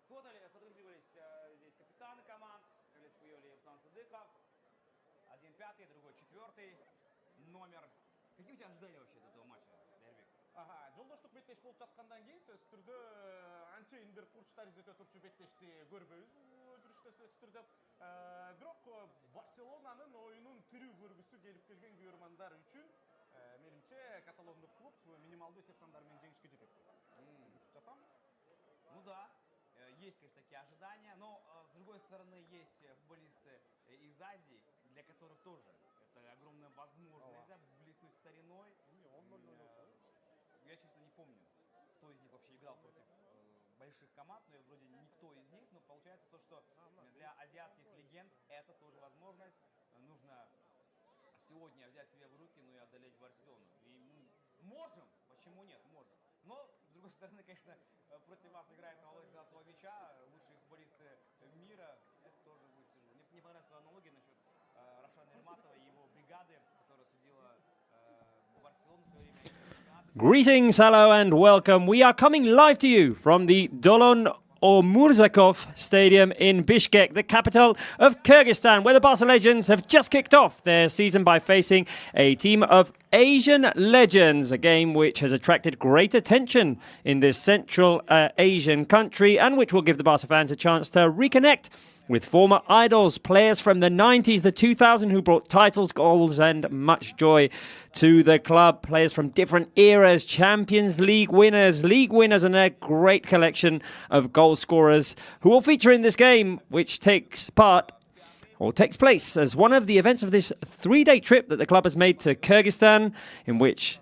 Сфотографировались здесь капитаны команд. Колец Пуйоли и Руслан Садыков. Один пятый, другой четвертый номер. Какие у тебя ожидания вообще от этого матча, Дербик? Жолдоштук беттеш болуп жаткандан кийин сөзсүз түрдө анчейин бир курчтар изөтө турчу беттешти көрбөйбүз бул жүрүштө сөзсүз түрдө. Бирок Барселонанын оюнун тирүү көргүсү келип келген көрөрмандар үчүн менимче каталондук клуб минималдуу эсеп сандар менен жеңишке жетет. Жатам? Ну да, есть, конечно, такие ожидания, но с другой стороны есть футболисты из Азии, для которых тоже это огромная возможность, да, блеснуть стариной. Я, честно, не помню, кто из них вообще играл против больших команд, но вроде никто из них, но получается то, что для азиатских легенд это тоже возможность. Нужно сегодня взять себя в руки, ну и одолеть Барселону. И можем, почему нет, можем. Но, с другой стороны, конечно, против вас играет на ловец золотого мяча, лучшие футболисты мира, это тоже будет тяжело. Мне понравилась твоя аналогия насчет Равшана Ерматова и его бригады, которая судила Барселону в свое время. Greetings, hello and welcome. We are coming live to you from the Dolon Murzakov Stadium in Bishkek, the capital of Kyrgyzstan, where the Barça Legends have just kicked off their season by facing a team of Asian legends, a game which has attracted great attention in this Central Asian country and which will give the Barça fans a chance to reconnect with former idols, players from the 90s, the 2000s who brought titles, goals and much joy to the club. Players from different eras, Champions League winners and a great collection of goal scorers who will feature in this game, which takes place as one of the events of this 3-day trip that the club has made to Kyrgyzstan, in which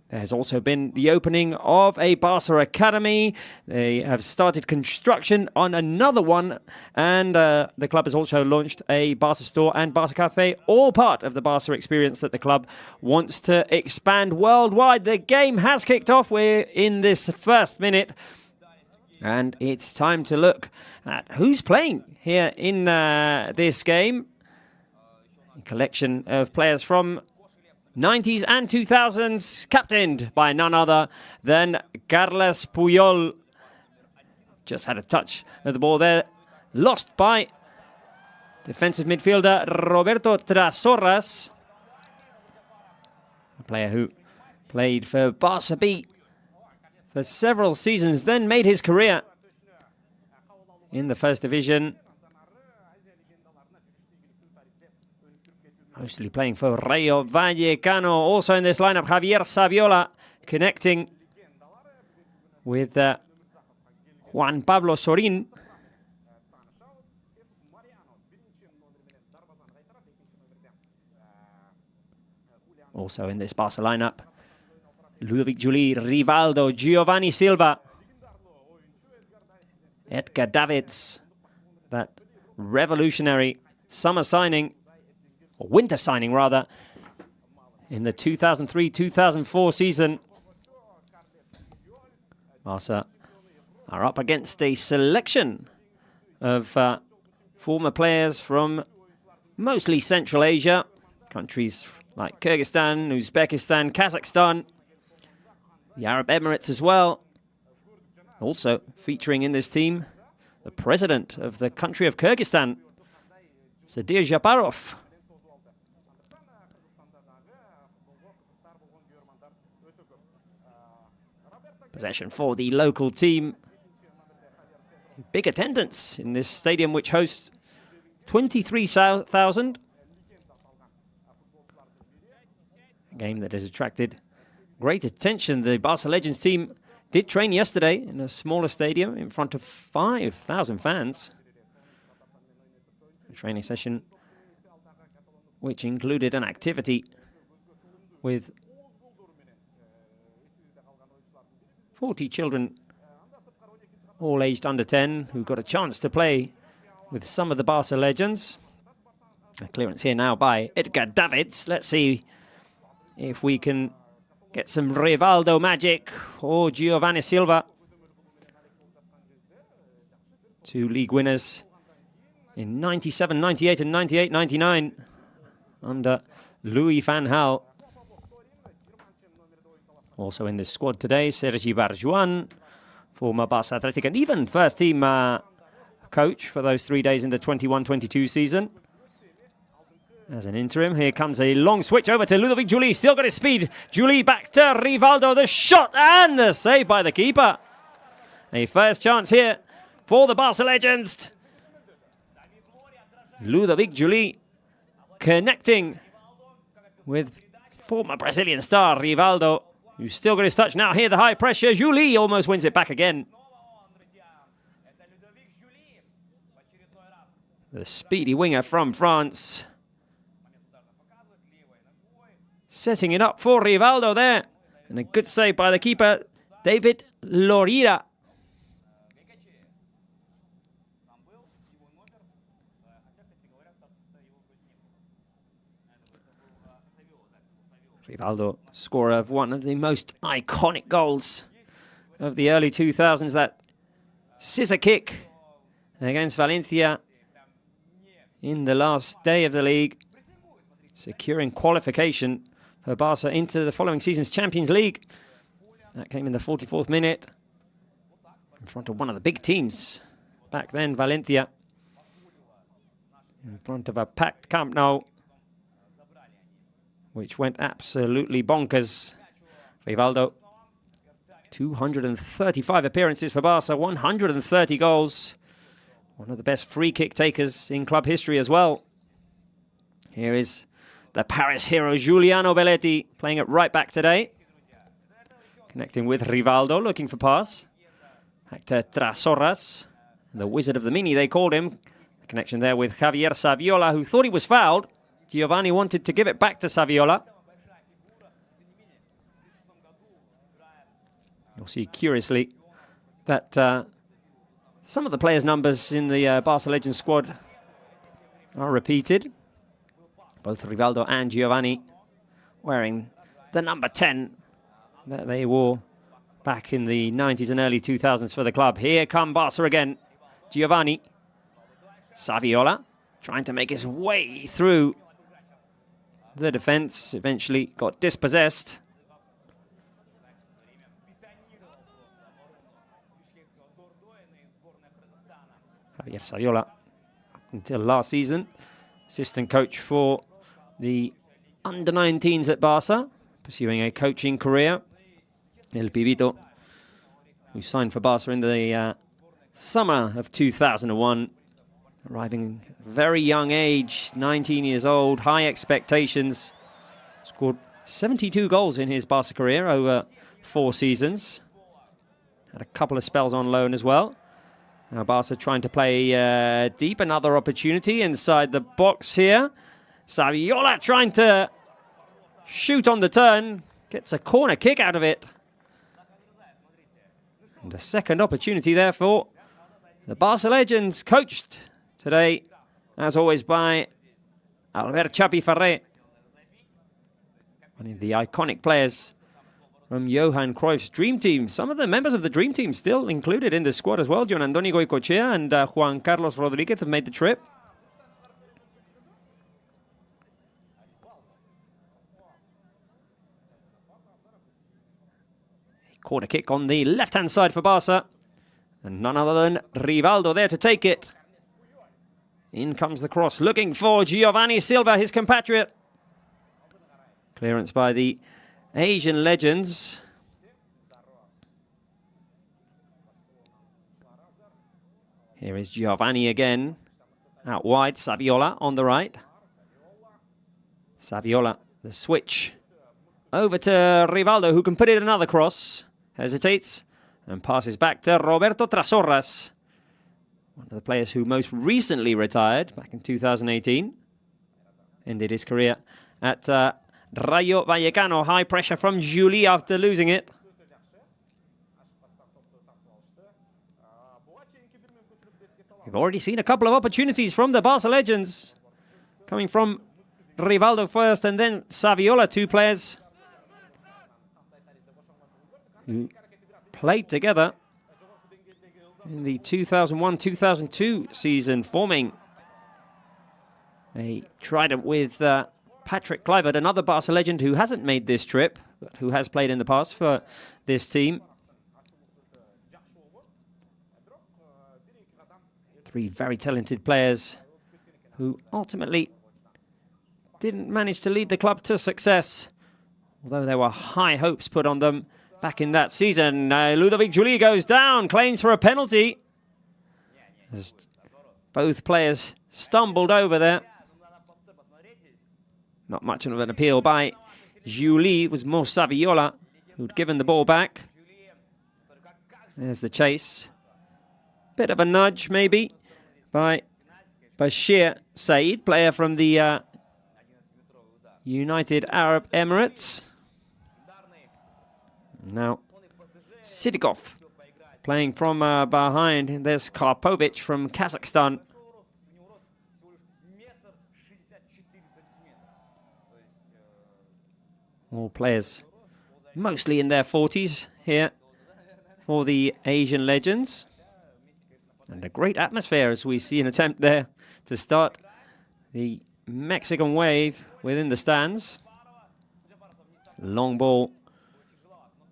there has also been the opening of a Barça Academy. They have started construction on another one. And the club has also launched a Barça store and Barça Cafe, all part of the Barça experience that the club wants to expand worldwide. The game has kicked off. We're in this first minute. And it's time to look at who's playing here in this game. A collection of players from 90s and 2000s, captained by none other than Carles Puyol. Just had a touch of the ball there, lost by defensive midfielder Roberto Trasorras, a player who played for Barça B for several seasons, then made his career in the first division, mostly playing for Rayo Vallecano. Also in this lineup, Javier Saviola connecting with Juan Pablo Sorin. Also in this Barca lineup, Ludovic Juli, Rivaldo, Giovanni Silva, Edgar Davids, that revolutionary summer signing, or winter signing rather, in the 2003-2004 season. Barca are up against a selection of former players from mostly Central Asia, countries like Kyrgyzstan, Uzbekistan, Kazakhstan, the Arab Emirates as well. Also featuring in this team, the president of the country of Kyrgyzstan, Sadir Japarov. Possession for the local team. Big attendance in this stadium, which hosts 23,000. A game that has attracted great attention. The Barça Legends team did train yesterday in a smaller stadium in front of 5,000 fans. A training session which included an activity with 40 children, all aged under 10, who got a chance to play with some of the Barça legends. A clearance here now by Edgar Davids. Let's see if we can get some Rivaldo magic or Giovanni Silva. Two league winners in 97, 98 and 98, 99 under Louis van Gaal. Also in this squad today, Sergi Barjuan former Barça Athletic, and even first-team coach for those 3 days in the 21-22 season. As an interim, here comes a long switch over to Ludovic Juli. Still got his speed. Juli back to Rivaldo. The shot and the save by the keeper. A first chance here for the Barça Legends. Ludovic Juli connecting with former Brazilian star Rivaldo, who's still got his touch. Now here the high pressure. Juli almost wins it back again. The speedy winger from France. Setting it up for Rivaldo there. And a good save by the keeper, David Lorira. Rivaldo, scorer of one of the most iconic goals of the early 2000s, that scissor kick against Valencia in the last day of the league, securing qualification for Barca into the following season's Champions League. That came in the 44th minute in front of one of the big teams back then, Valencia, in front of a packed Camp Nou, which went absolutely bonkers. Rivaldo, 235 appearances for Barca, 130 goals. One of the best free kick takers in club history as well. Here is the Paris hero Giuliano Belletti playing it right back today. Connecting with Rivaldo, looking for pass. Back to Trasorras, the wizard of the mini they called him. The connection there with Javier Saviola, who thought he was fouled. Giovanni wanted to give it back to Saviola. You'll see curiously that some of the players' numbers in the Barça Legends squad are repeated. Both Rivaldo and Giovanni wearing the number 10 that they wore back in the 90s and early 2000s for the club. Here come Barca again. Giovanni. Saviola trying to make his way through the defense. Eventually got dispossessed. Javier Saviola, until last season, assistant coach for the under-19s at Barca, pursuing a coaching career. El Pibito, who signed for Barca in the summer of 2001, arriving at a very young age, 19 years old, high expectations. Scored 72 goals in his Barca career over 4 seasons. Had a couple of spells on loan as well. Now Barca trying to play deep. Another opportunity inside the box here. Saviola trying to shoot on the turn. Gets a corner kick out of it. And a second opportunity there for the Barça Legends, coached today, as always, by Albert Chapi Ferrer. One of the iconic players from Johan Cruyff's Dream Team. Some of the members of the Dream Team still included in the squad as well. John Antonio Goicoechea and Juan Carlos Rodriguez have made the trip. A corner kick on the left-hand side for Barca. And none other than Rivaldo there to take it. In comes the cross, looking for Giovanni Silva, his compatriot. Clearance by the Asian Legends. Here is Giovanni again. Out wide, Saviola on the right. Saviola, the switch. Over to Rivaldo, who can put in another cross. Hesitates and passes back to Roberto Trasorras. One of the players who most recently retired back in 2018. Ended his career at Rayo Vallecano. High pressure from Juli after losing it. We've already seen a couple of opportunities from the Barça Legends. Coming from Rivaldo first and then Saviola, 2 players who played together in the 2001-2002 season, forming a trident with Patrick Kluivert, another Barça legend who hasn't made this trip, but who has played in the past for this team. Three very talented players who ultimately didn't manage to lead the club to success, although there were high hopes put on them back in that season. Ludovic Julie goes down, claims for a penalty, as both players stumbled over there. Not much of an appeal by Julie. It was more Saviola who'd given the ball back. There's the chase. Bit of a nudge, maybe, by Bashir Said, player from the United Arab Emirates. Now, Sidikov playing from behind. There's Karpovic from Kazakhstan. All players mostly in their 40s here for the Asian Legends. And a great atmosphere as we see an attempt there to start the Mexican wave within the stands. Long ball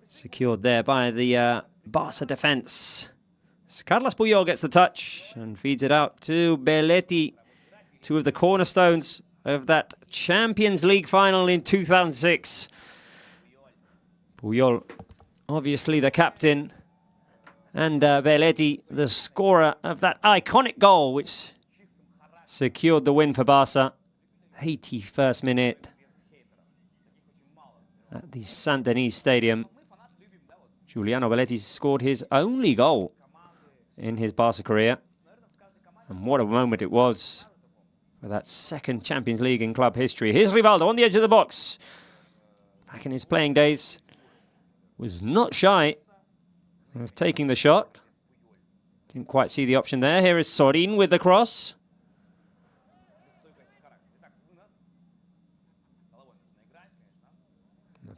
secured there by the Barça defense. Carlos Puyol gets the touch and feeds it out to Belletti, two of the cornerstones of that Champions League final in 2006. Puyol, obviously the captain, and Belletti, the scorer of that iconic goal, which secured the win for Barça. 81st minute at the Saint Denis Stadium. Giuliano Belletti scored his only goal in his Barça career. And what a moment it was for that second Champions League in club history. Here's Rivaldo on the edge of the box. Back in his playing days, was not shy of taking the shot. Didn't quite see the option there. Here is Sorin with the cross.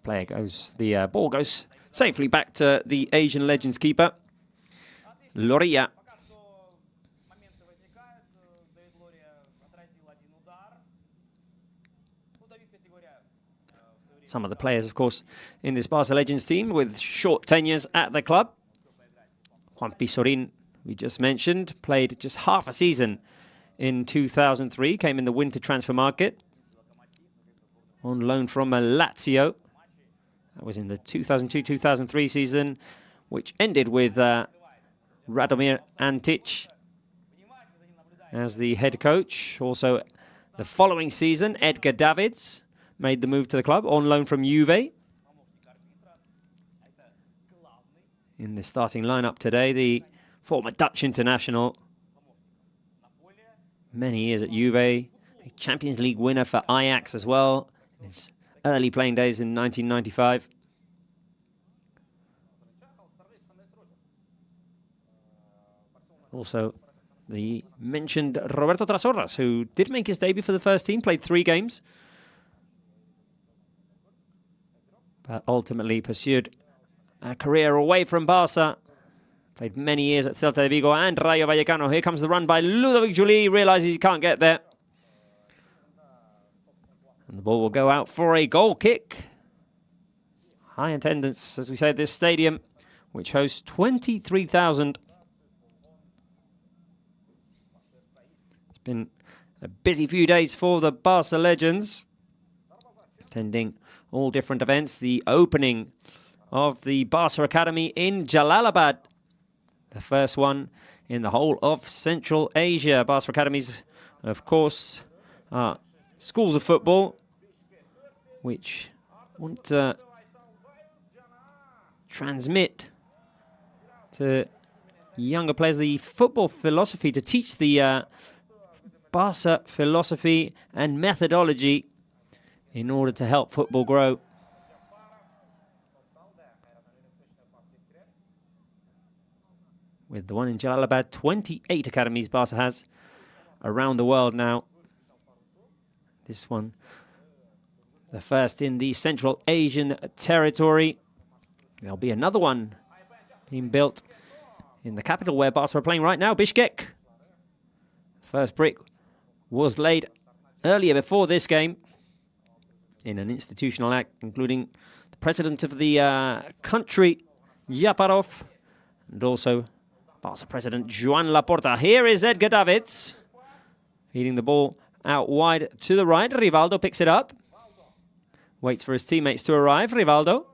The ball goes safely back to the Asian Legends keeper, Loria. Some of the players, of course, in this Barça Legends team with short tenures at the club. Juanpi Sorin, we just mentioned, played just half a season in 2003, came in the winter transfer market on loan from Lazio. That was in the 2002-2003 season, which ended with Radomir Antic as the head coach. Also, the following season, Edgar Davids made the move to the club on loan from Juve. In the starting lineup today, the former Dutch international. Many years at Juve. A Champions League winner for Ajax as well. His early playing days in 1995. Also, the mentioned Roberto Trasorras, who did make his debut for the first team, played 3 games, but ultimately pursued a career away from Barça. Played many years at Celta de Vigo and Rayo Vallecano. Here comes the run by Ludovic Julie. Realizes he can't get there. And the ball will go out for a goal kick. High attendance, as we say, at this stadium, which hosts 23,000. It's been a busy few days for the Barça Legends, attending all different events. The opening of the Barça Academy in Jalalabad, the first one in the whole of Central Asia. Barça Academies, of course, are schools of football which want to transmit to younger players the football philosophy, to teach the Barça philosophy and methodology in order to help football grow. With the one in Jalalabad, 28 academies Barça has around the world now. This one, the first in the Central Asian territory. There'll be another one being built in the capital where Barça are playing right now, Bishkek. First brick was laid earlier before this game in an institutional act, including the president of the country, Yaparov, and also Barca president Joan Laporta. Here is Edgar Davids, feeding the ball out wide to the right. Rivaldo picks it up. Waits for his teammates to arrive. Rivaldo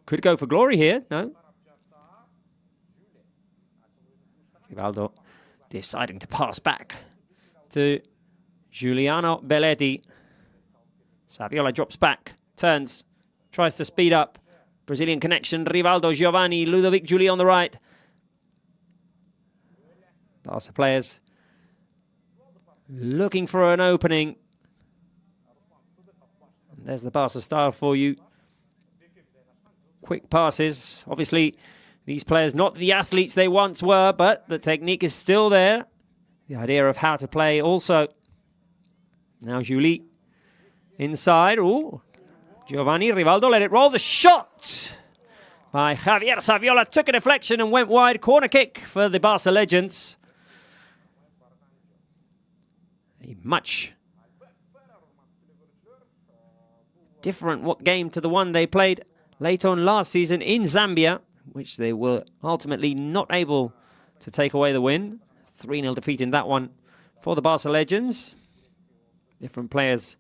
could go for glory here. No. Rivaldo deciding to pass back to Giuliano Belletti. Saviola drops back, turns, tries to speed up. Brazilian connection. Rivaldo, Giovanni, Ludovic Giuli on the right. Barca players looking for an opening. And there's the Barca style for you. Quick passes. Obviously, these players not the athletes they once were, but the technique is still there. The idea of how to play also. Now Giuli inside. Ooh. Giovanni, Rivaldo let it roll. The shot by Javier Saviola took a deflection and went wide. Corner kick for the Barça Legends. A much different game to the one they played late on last season in Zambia, which they were ultimately not able to take away the win. 3-0 defeat in that one for the Barça Legends. Different players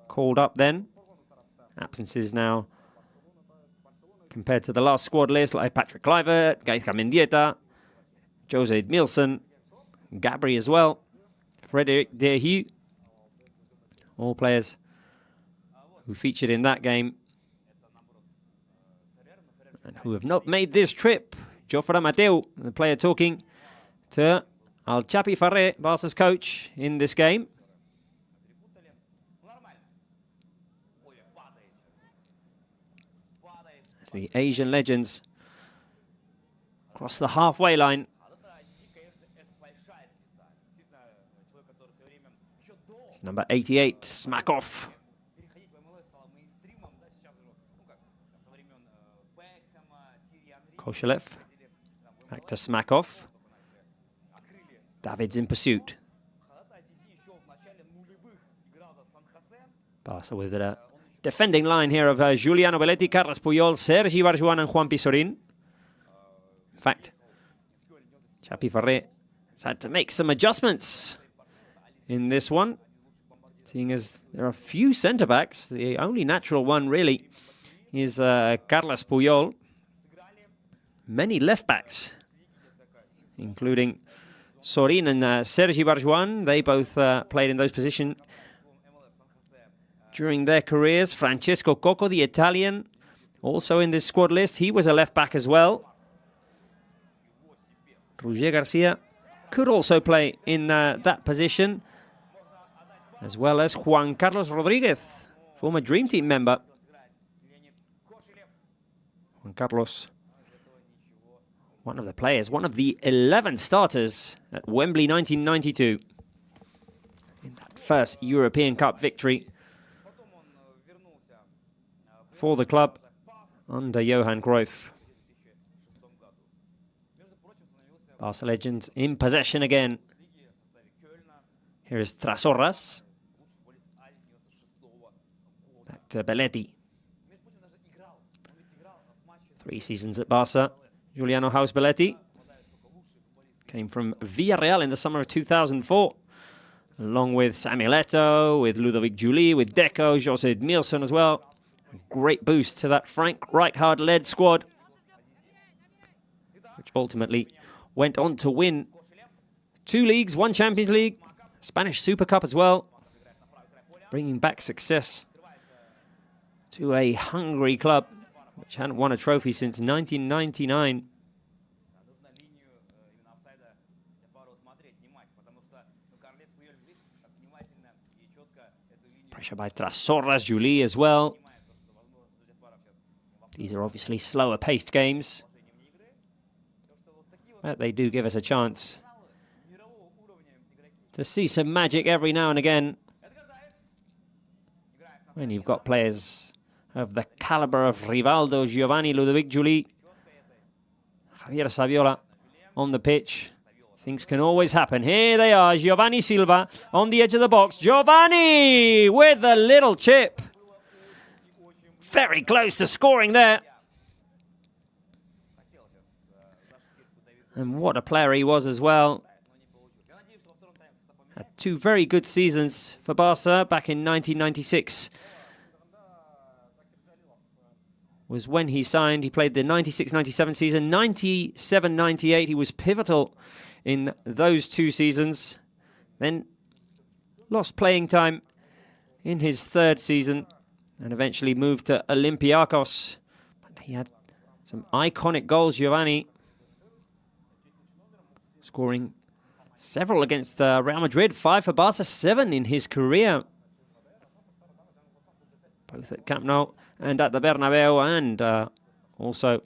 called up then. Absences now compared to the last squad list, like Patrick Kluivert, Gaizka Mendieta, Jose Edmilson, Gabri as well, Frederic Derhu. All players who featured in that game and who have not made this trip. Jofre Mateu, the player talking to Al Chapi Farré, Barca's coach, in this game. As the Asian legends cross the halfway line. It's number 88, Smakov. Koshelev, back to Smakov. Davids in pursuit. Barca with a defending line here of Giuliano Belletti, Carles Puyol, Sergi Barjuan and Juanpi Sorin. In fact, Chapi Farré has had to make some adjustments in this one, seeing as there are a few centre-backs. The only natural one really is Carles Puyol. Many left-backs, including Sorin and Sergi Barjuan. They both played in those positions during their careers. Francesco Cocco, the Italian, also in this squad list. He was a left-back as well. Roger Garcia could also play in that position, as well as Juan Carlos Rodriguez, former Dream Team member. Juan Carlos, one of the players, one of the 11 starters at Wembley 1992 in that first European Cup victory for the club under Johan Cruyff. Barca Legends in possession again. Here is Trasorras. Back to Belletti. 3 seasons at Barca. Giuliano House Belletti came from Villarreal in the summer of 2004, along with Samuel Eto'o, with Ludovic Giuli, with Deco, Jose Edmilson as well. A great boost to that Frank Rijkaard-led squad, which ultimately went on to win 2 leagues, 1 Champions League, Spanish Super Cup as well, bringing back success to a hungry club which hadn't won a trophy since 1999. Pressure by Trasorras, Giuli as well. These are obviously slower paced games, but they do give us a chance to see some magic every now and again when you've got players of the caliber of Rivaldo, Giovanni, Ludovic Giuli, Javier Saviola on the pitch. Things can always happen. Here they are, Giovanni Silva on the edge of the box. Giovanni with a little chip. Very close to scoring there. And what a player he was as well. Had two very good seasons for Barca back in 1996. Was when he signed. He played the 96-97 season. 97-98, he was pivotal in those two seasons. Then lost playing time in his third season and eventually moved to Olympiacos. But he had some iconic goals, Giovanni, scoring several against Real Madrid, 5 for Barca, 7 in his career. Both at Camp Nou and at the Bernabeu, and also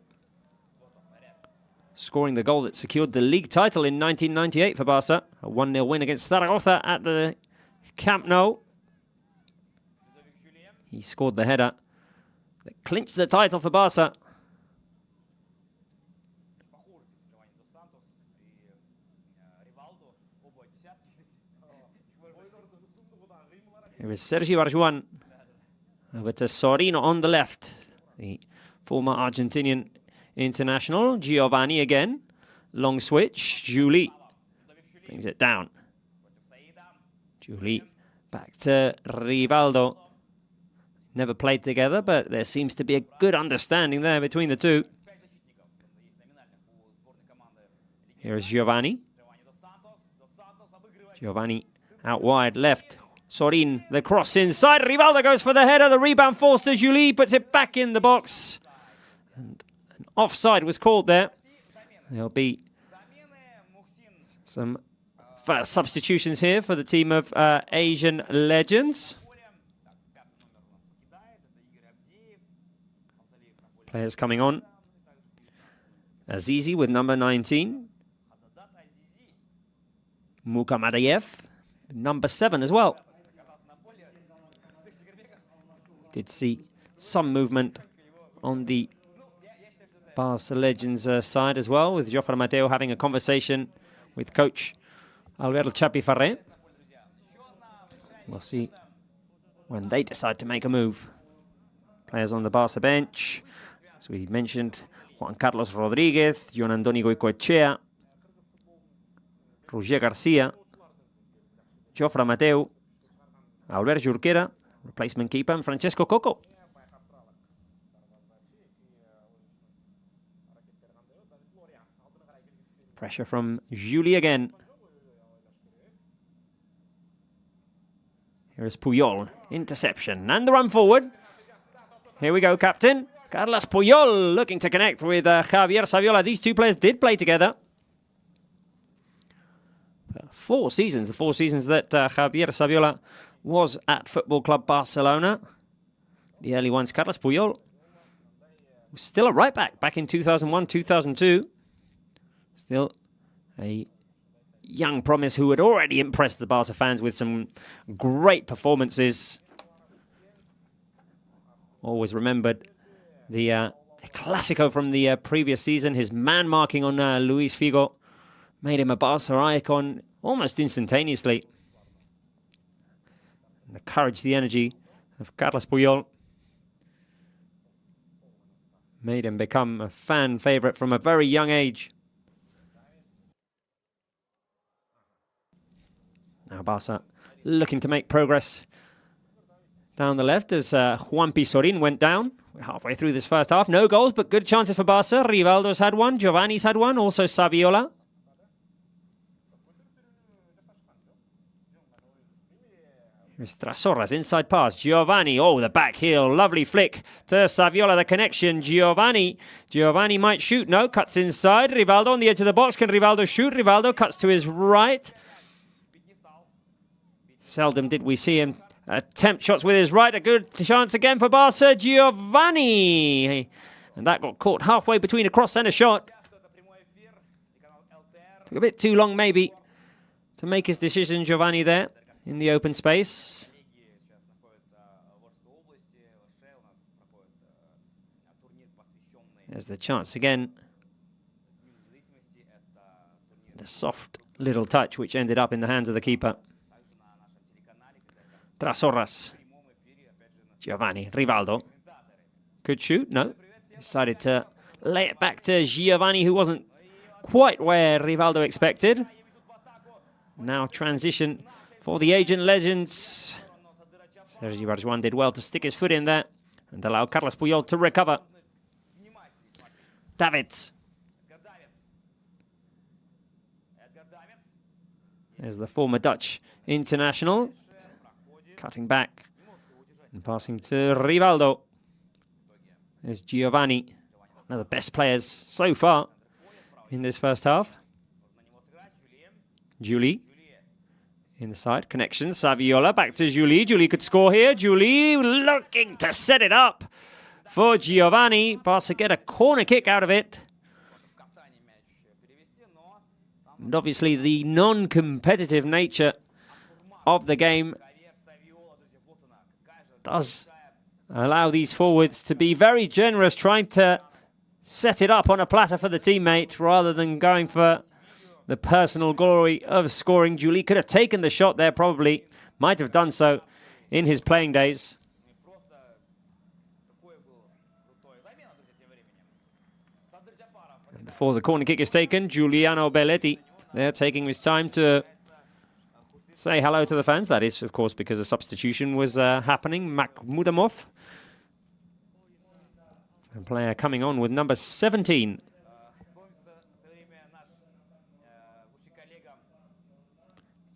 scoring the goal that secured the league title in 1998 for Barca. A 1-0 win against Zaragoza at the Camp Nou. He scored the header that clinched the title for Barca. Here is Sergio Barjuan. Over to Sorin on the left. The former Argentinian international. Giovanni again. Long switch. Juli brings it down. Juli back to Rivaldo. Never played together, but there seems to be a good understanding there between the two. Here is Giovanni. Giovanni out wide left. Sorin, the cross inside. Rivaldo goes for the header. The rebound falls to Juli, puts it back in the box. And an offside was called there. There'll be some first substitutions here for the team of Asian legends. Players coming on. Azizi with number 19. Mukamadayev, number 7 as well. Did see some movement on the Barça Legends side as well, with Jofre Mateo having a conversation with coach Alberto Chapi Ferrer. We'll see when they decide to make a move. Players on the Barça bench, as we mentioned, Juan Carlos Rodriguez, Jon Andoni Goicoechea, Roger Garcia, Jofre Mateo, Albert Jorquera, replacement keeper, and Francesco Coco. Pressure from Juli again. Here is Puyol, interception, and the run forward. Here we go, captain. Carles Puyol looking to connect with Javier Saviola. These two players did play together. 4 seasons, the 4 seasons that Javier Saviola was at Football Club Barcelona. The early ones, Carles Puyol was still a right back in 2001, 2002. Still a young promise who had already impressed the Barca fans with some great performances. Always remembered the Clásico from the previous season. His man marking on Luis Figo made him a Barca icon almost instantaneously. And the courage, the energy of Carles Puyol made him become a fan favourite from a very young age. Now Barca looking to make progress down the left as Juanpi Sorin went down. We're halfway through this first half. No goals, but good chances for Barca. Rivaldo's had one. Giovanni's had one. Also Saviola. Here's Trasorras, inside pass. Giovanni, oh, the back heel. Lovely flick to Saviola, the connection. Giovanni might shoot. No, cuts inside. Rivaldo on the edge of the box. Can Rivaldo shoot? Rivaldo cuts to his right. Seldom did we see him attempt shots with his right. A good chance again for Barca. Giovanni. And that got caught halfway between a cross and a shot. Took a bit too long maybe to make his decision, Giovanni, there in the open space. There's the chance again. The soft little touch which ended up in the hands of the keeper. Trasorras. Giovanni. Rivaldo. Could shoot? No. Decided to lay it back to Giovanni, who wasn't quite where Rivaldo expected. Now transition for the Asian legends. Sergi Barjuan did well to stick his foot in there and allow Carlos Puyol to recover. Davids. There's the former Dutch international. Cutting back and passing to Rivaldo. There's Giovanni, one of the best players so far in this first half. Julie inside, connection, Saviola, back to Julie. Julie could score here. Julie looking to set it up for Giovanni. Barca get a corner kick out of it. And obviously the non-competitive nature of the game does allow these forwards to be very generous, trying to set it up on a platter for the teammate rather than going for the personal glory of scoring. Julie could have taken the shot there, probably. Might have done so in his playing days. And before the corner kick is taken, Giuliano Belletti there taking his time to say hello to the fans. That is, of course, because a substitution was happening. Makhmudamov, a player coming on with number 17.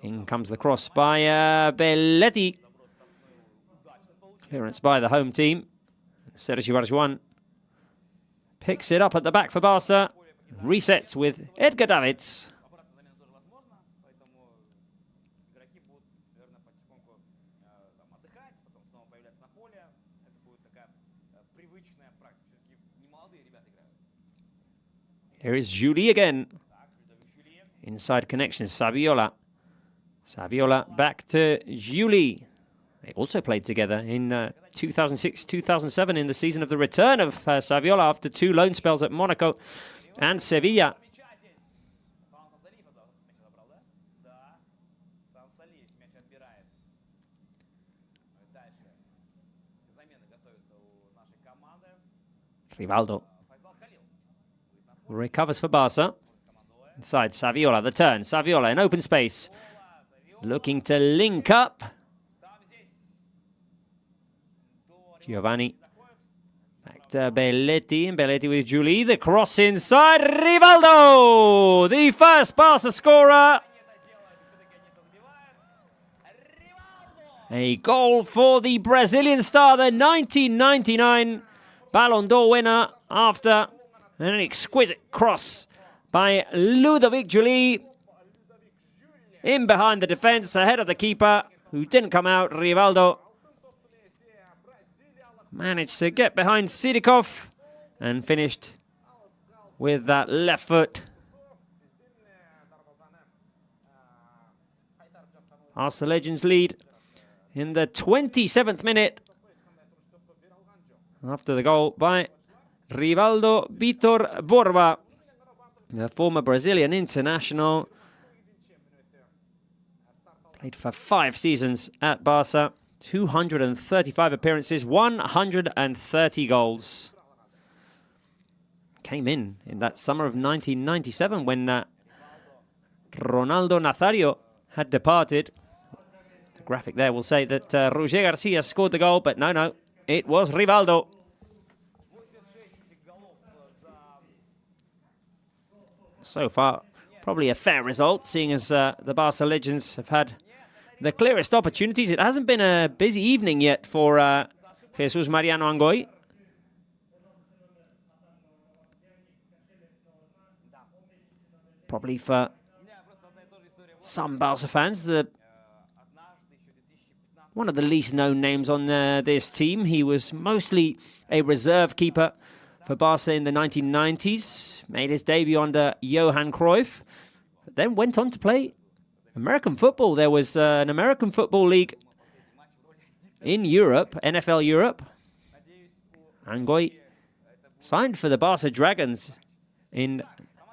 In comes the cross by Belletti. Clearance by the home team. Sergi Barjuan picks it up at the back for Barca. Resets with Edgar Davids. Here is Julie again. Inside connection, Saviola. Saviola back to Julie. They also played together in 2006-2007 in the season of the return of Saviola after 2 loan spells at Monaco and Sevilla. Rivaldo recovers for Barca. Inside Saviola, the turn. Saviola in open space. Looking to link up. Giovanni. Back to Belletti. And Belletti with Julie. The cross inside. Rivaldo! The first Barca scorer. A goal for the Brazilian star. The 1999 Ballon d'Or winner after an exquisite cross by Ludovic Julie. In behind the defense, ahead of the keeper, who didn't come out. Rivaldo managed to get behind Sidikov and finished with that left foot. Barça Legends lead in the 27th minute after the goal by Rivaldo Vitor Borba, the former Brazilian international. Played for 5 seasons at Barca, 235 appearances, 130 goals. Came in that summer of 1997 when Ronaldo Nazario had departed. The graphic there will say that Roger Garcia scored the goal, but no, it was Rivaldo. So far, probably a fair result, seeing as the Barça Legends have had the clearest opportunities. It hasn't been a busy evening yet for Jesus Mariano Angoi. Probably for some Barça fans, one of the least known names on this team. He was mostly a reserve keeper for Barca in the 1990s, made his debut under Johan Cruyff, but then went on to play American football. There was an American football league in Europe, NFL Europe. Angoi signed for the Barca Dragons in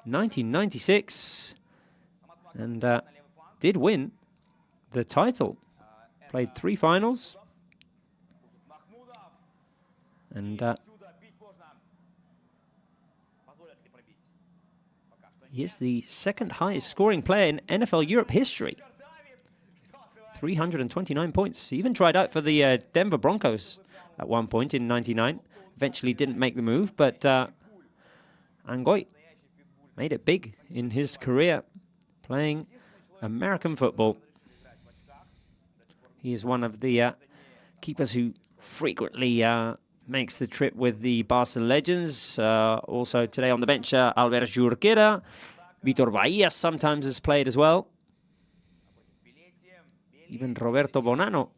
1996 and did win the title. Played 3 finals and He is the second highest scoring player in NFL Europe history. 329 points. He even tried out for the Denver Broncos at one point in '99. Eventually didn't make the move, but Angoy made it big in his career playing American football. He is one of the keepers who frequently makes the trip with the Barça Legends. Also today on the bench, Albert Jorquera. Vitor Bahia sometimes has played as well. Even Roberto Bonanno.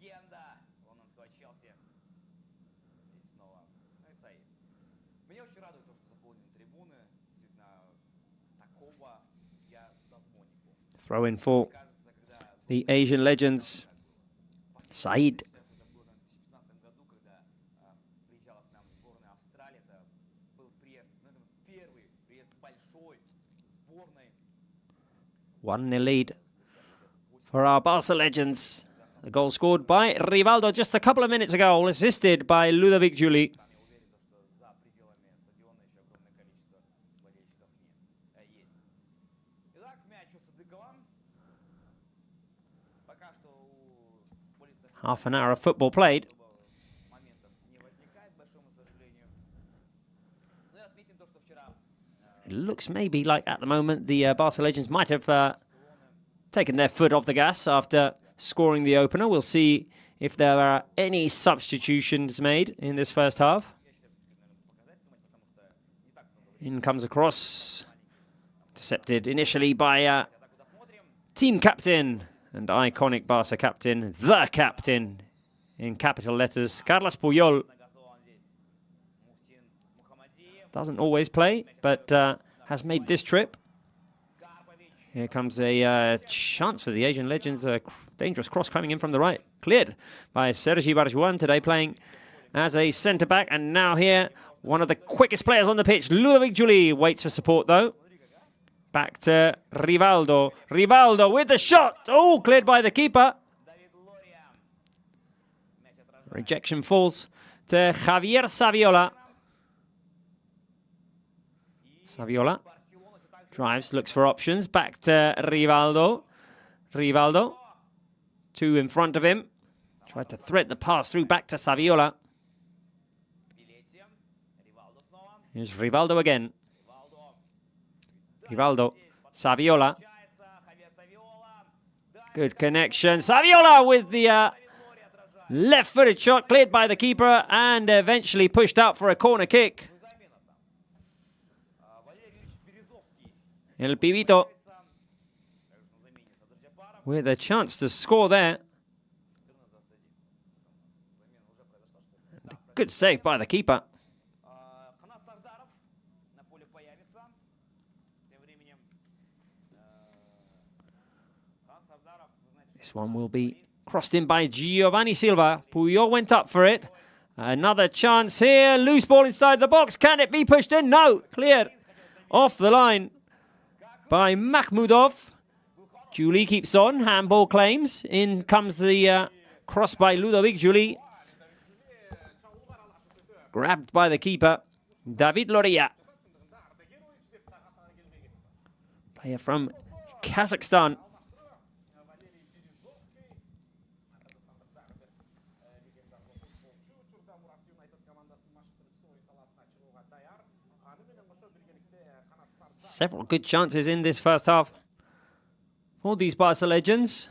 Throw in for the Asian legends. Said. One lead for our Barça legends. The goal scored by Rivaldo just a couple of minutes ago, assisted by Ludovic Juli. Half an hour of football played. It looks maybe like at the moment the Barça Legends might have taken their foot off the gas after scoring the opener. We'll see if there are any substitutions made in this first half. In comes a cross. Intercepted initially by team captain and iconic Barça captain, the captain, in capital letters, Carles Puyol. Doesn't always play, but has made this trip. Here comes a chance for the Asian legends. A dangerous cross coming in from the right. Cleared by Sergi Barjuan, today playing as a centre-back. And now here, one of the quickest players on the pitch, Ludovic Juli, waits for support though. Back to Rivaldo. Rivaldo with the shot. Oh, cleared by the keeper. Rejection falls to Javier Saviola. Saviola drives, looks for options. Back to Rivaldo. Rivaldo. Two in front of him. Tried to thread the pass through back to Saviola. Here's Rivaldo again. Rivaldo. Saviola. Good connection. Saviola with the left-footed shot cleared by the keeper and eventually pushed out for a corner kick. El Pibito with a chance to score there. And a good save by the keeper. This one will be crossed in by Giovanni Silva. Puyol went up for it. Another chance here. Loose ball inside the box. Can it be pushed in? No. Cleared off the line by Makhmudov. Juli keeps on. Handball claims. In comes the cross by Ludovic Juli. Grabbed by the keeper, David Loria. Player from Kazakhstan. Several good chances in this first half for these Barca legends.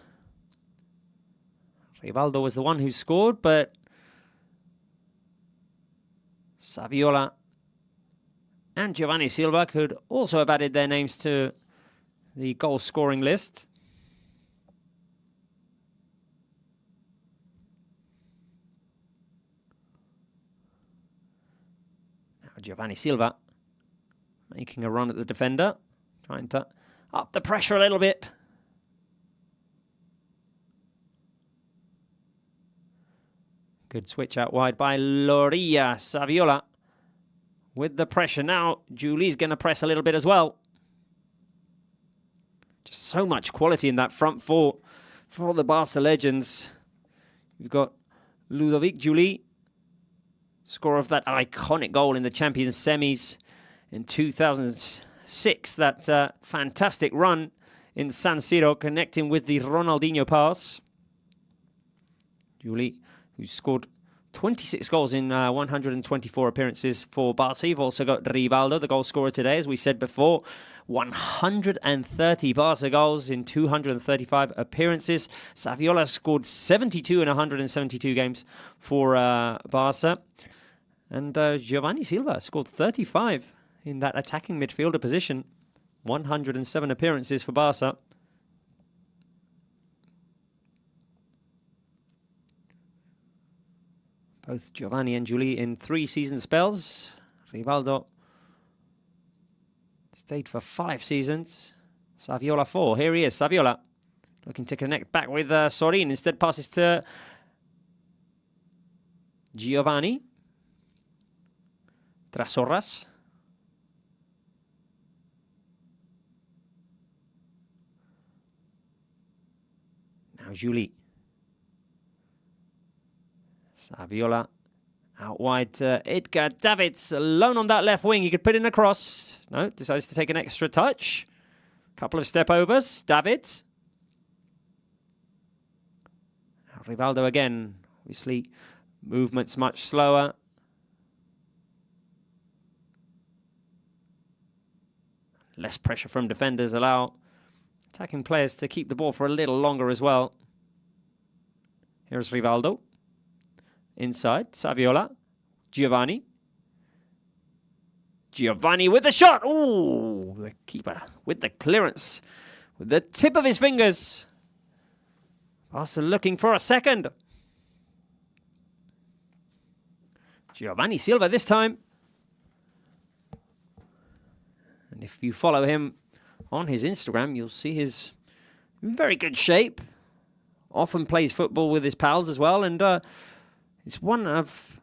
Rivaldo was the one who scored, but Saviola and Giovanni Silva could also have added their names to the goal-scoring list. Now Giovanni Silva making a run at the defender, trying to up the pressure a little bit. Good switch out wide by Loria. Saviola with the pressure now. Juli's going to press a little bit as well. Just so much quality in that front four for the Barca legends. You've got Ludovic Juli, scorer of that iconic goal in the Champions semis in 2006 6, that fantastic run in San Siro, connecting with the Ronaldinho pass. Juli, who scored 26 goals in 124 appearances for Barça. You've also got Rivaldo, the goal scorer today, as we said before. 130 Barça goals in 235 appearances. Saviola scored 72 in 172 games for Barça. And Giovanni Silva scored 35 in that attacking midfielder position. 107 appearances for Barça. Both Giovanni and Juli in 3 season spells. Rivaldo stayed for 5 seasons. Saviola 4. Here he is, Saviola. Looking to connect back with Sorin. Instead passes to Giovanni. Trasorras. Now Juli. Saviola out wide to Edgar Davids, alone on that left wing. He could put in a cross. No, decides to take an extra touch. Couple of step overs. Davids. Now Rivaldo again. Obviously, movements much slower. Less pressure from defenders allow attacking players to keep the ball for a little longer as well. Here's Rivaldo. Inside, Saviola, Giovanni. Giovanni with the shot. Ooh, the keeper with the clearance. With the tip of his fingers. Barca looking for a second. Giovanni Silva this time. And if you follow him on his Instagram, you'll see his very good shape. Often plays football with his pals as well. And it's one of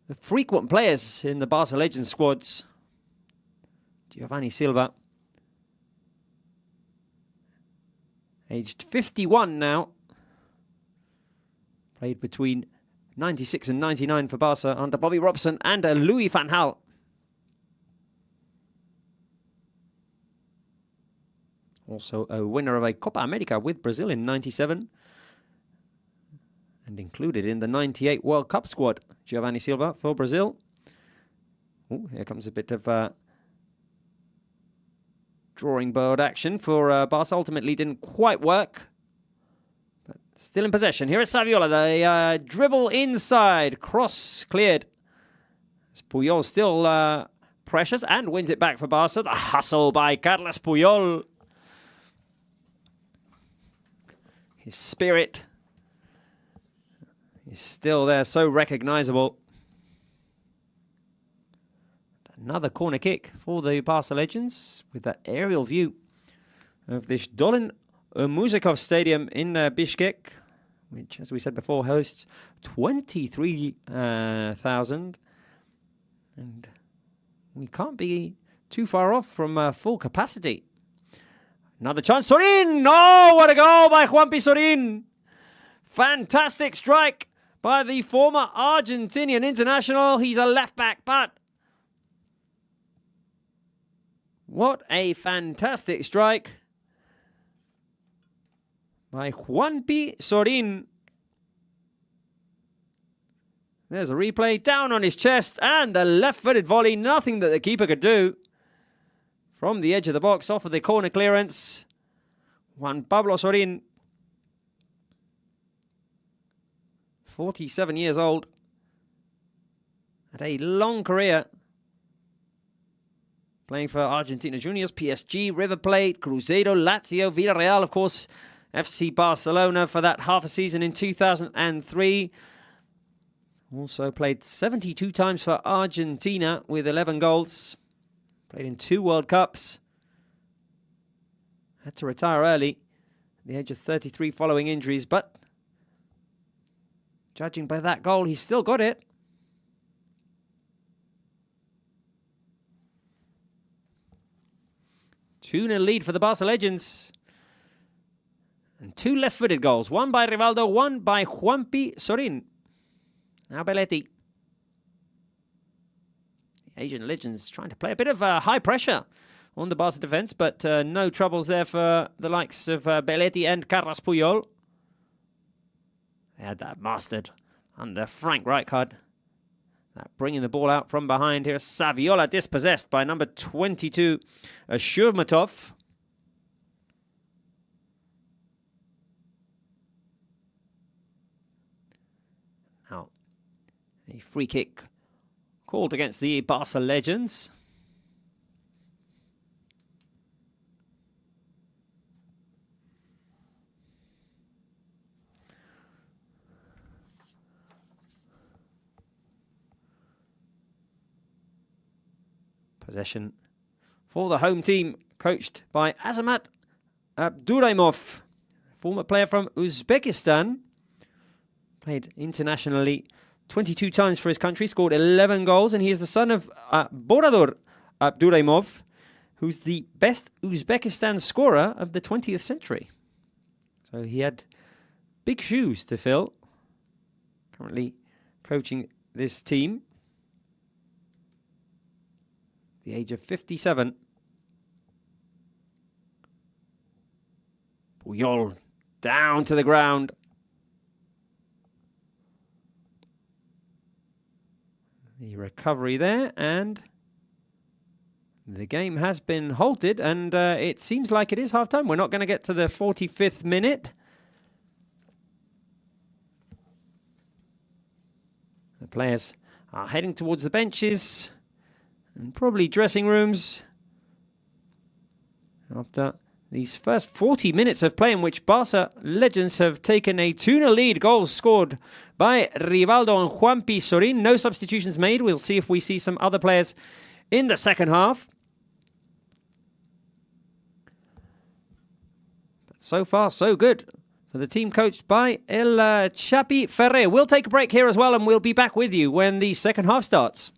the frequent players in the Barça Legends squads. Giovanni Silva. Aged 51 now. Played between 96 and 99 for Barça under Bobby Robson and Louis van Gaal. Also a winner of a Copa America with Brazil in 97. And included in the 98 World Cup squad, Giovanni Silva for Brazil. Ooh, here comes a bit of drawing board action for Barca. Ultimately didn't quite work. But still in possession. Here is Saviola. The dribble inside. Cross cleared. As Puyol still pressures and wins it back for Barca. The hustle by Carles Puyol. His spirit is still there, so recognizable. Another corner kick for the Barça Legends with that aerial view of this Dolan Muzakov Stadium in Bishkek, which, as we said before, hosts 23,000. And we can't be too far off from full capacity. Another chance. Sorin! Oh, what a goal by Juanpi Sorin! Fantastic strike by the former Argentinian international. He's a left back, but what a fantastic strike by Juanpi Sorin. There's a replay, down on his chest, and a left-footed volley. Nothing that the keeper could do. From the edge of the box, off of the corner clearance. Juan Pablo Sorin, 47 years old, had a long career playing for Argentina Juniors, PSG, River Plate, Cruzeiro, Lazio, Villarreal, of course, FC Barcelona for that half a season in 2003. Also played 72 times for Argentina with 11 goals. Played in 2 World Cups. Had to retire early at the age of 33 following injuries, but judging by that goal, he's still got it. Two-0 lead for the Barça Legends. And 2 left-footed goals. One by Rivaldo, one by Juanpi Sorin. Now Belletti. The Asian Legends trying to play a bit of high pressure on the Barca defence, but no troubles there for the likes of Belletti and Carles Puyol. They had that mastered under Frank Rijkaard. That bringing the ball out from behind here. Saviola dispossessed by number 22, Shurmatov. Now, a free kick called against the Barça Legends. Possession for the home team, coached by Azamat Abduraimov, former player from Uzbekistan. Played internationally 22 times for his country, scored 11 goals, and he is the son of Boradur Abduraimov, who's the best Uzbekistan scorer of the 20th century. So he had big shoes to fill. Currently coaching this team. The age of 57. Puyol down to the ground. The recovery there, and the game has been halted, and it seems like it is half-time. We're not going to get to the 45th minute. The players are heading towards the benches and probably dressing rooms after these first 40 minutes of play, in which Barça Legends have taken a 2-0 lead. Goals scored by Rivaldo and Juanpi Sorin. No substitutions made. We'll see if we see some other players in the second half. But so far, so good for the team coached by El Chapi Ferrer. We'll take a break here as well, and we'll be back with you when the second half starts.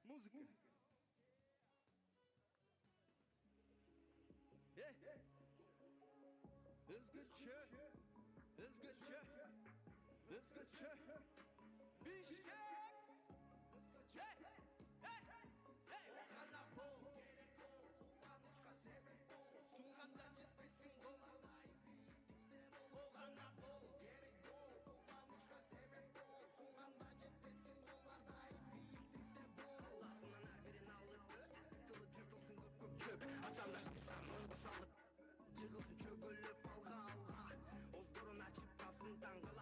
Música. Jığılsın çökülüp alga alga. Ozgorun açıp kalsın tangala.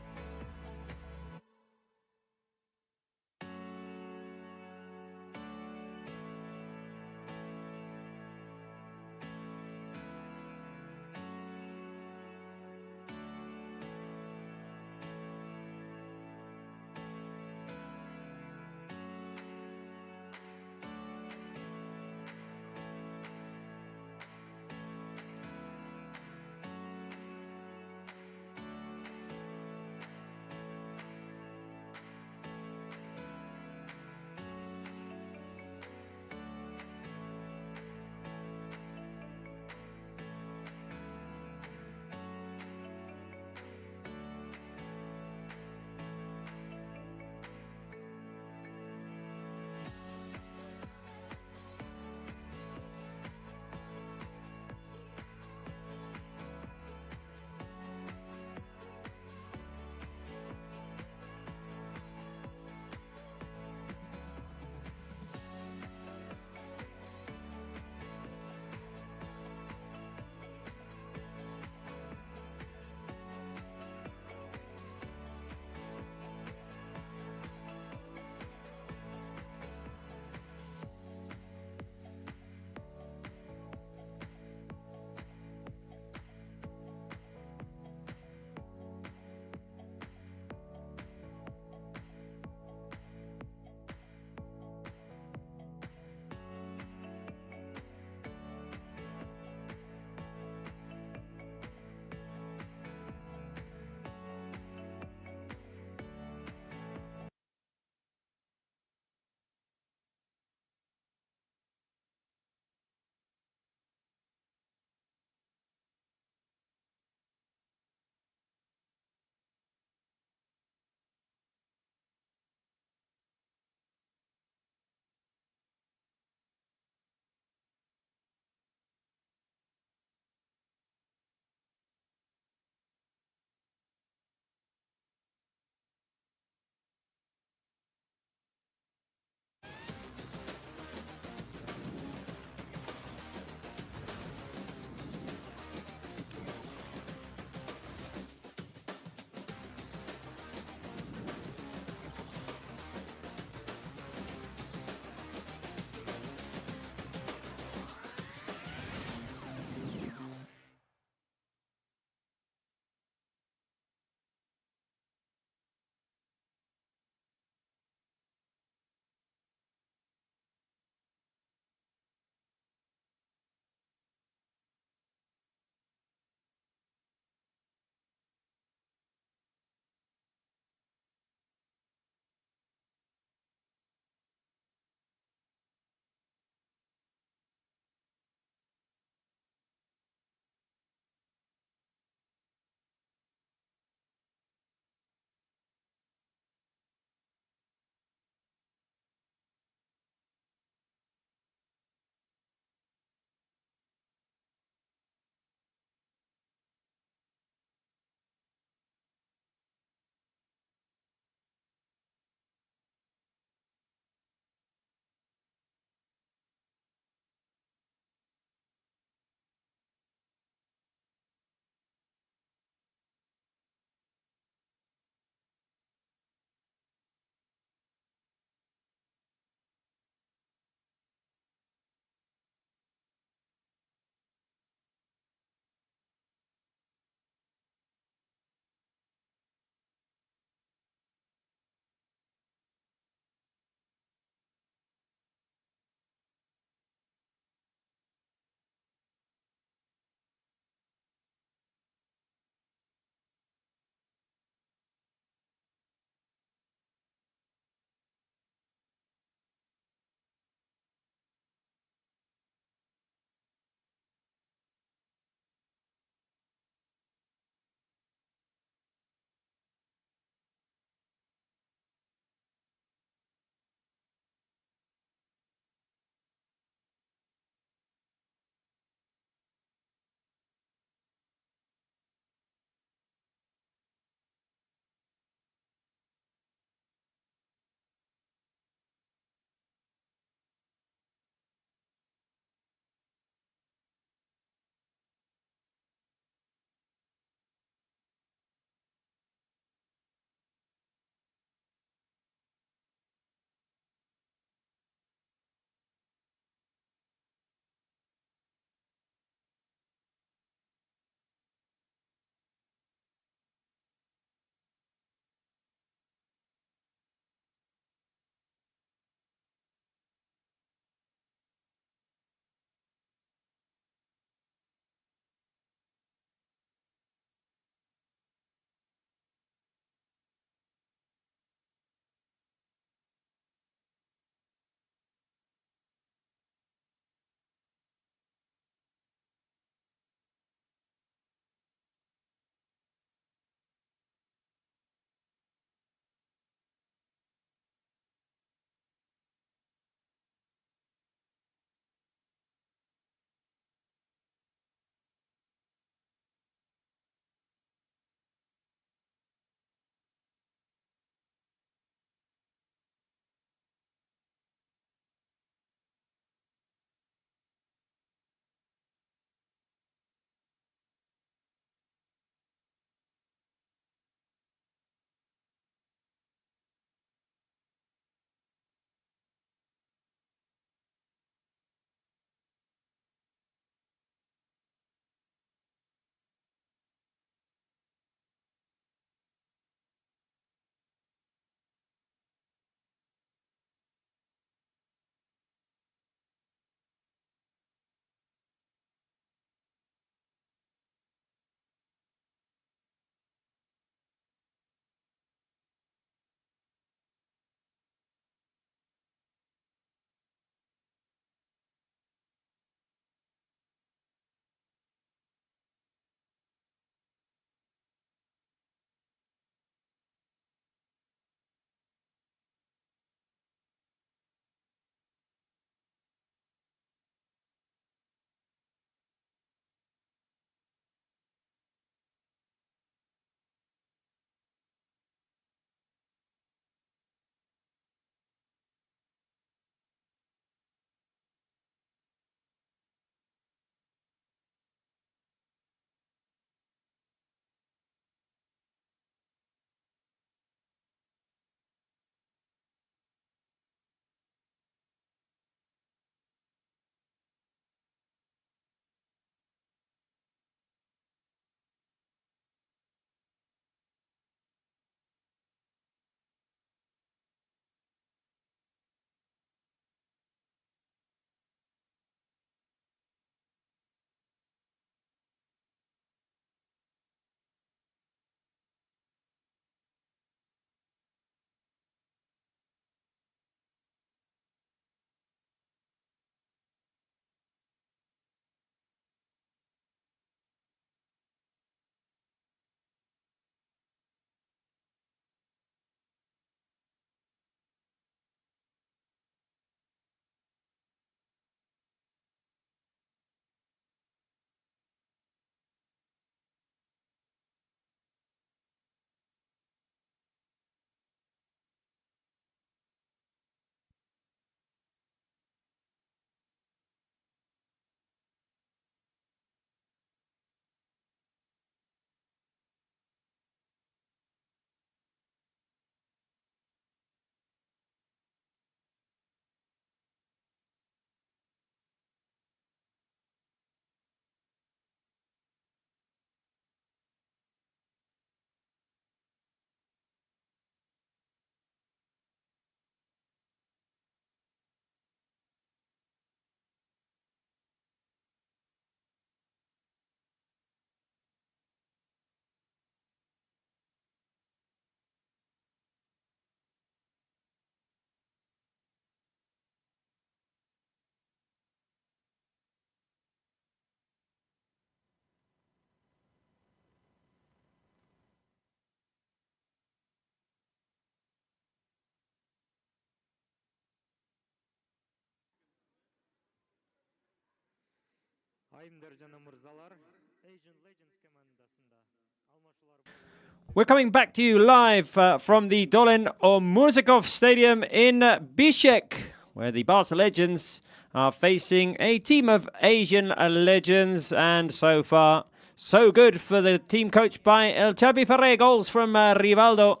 We're coming back to you live from the Dolen Omurzakov Stadium in Bishkek, where the Barça Legends are facing a team of Asian legends. And so far, so good for the team coached by El Chapi Ferrer. Goals from Rivaldo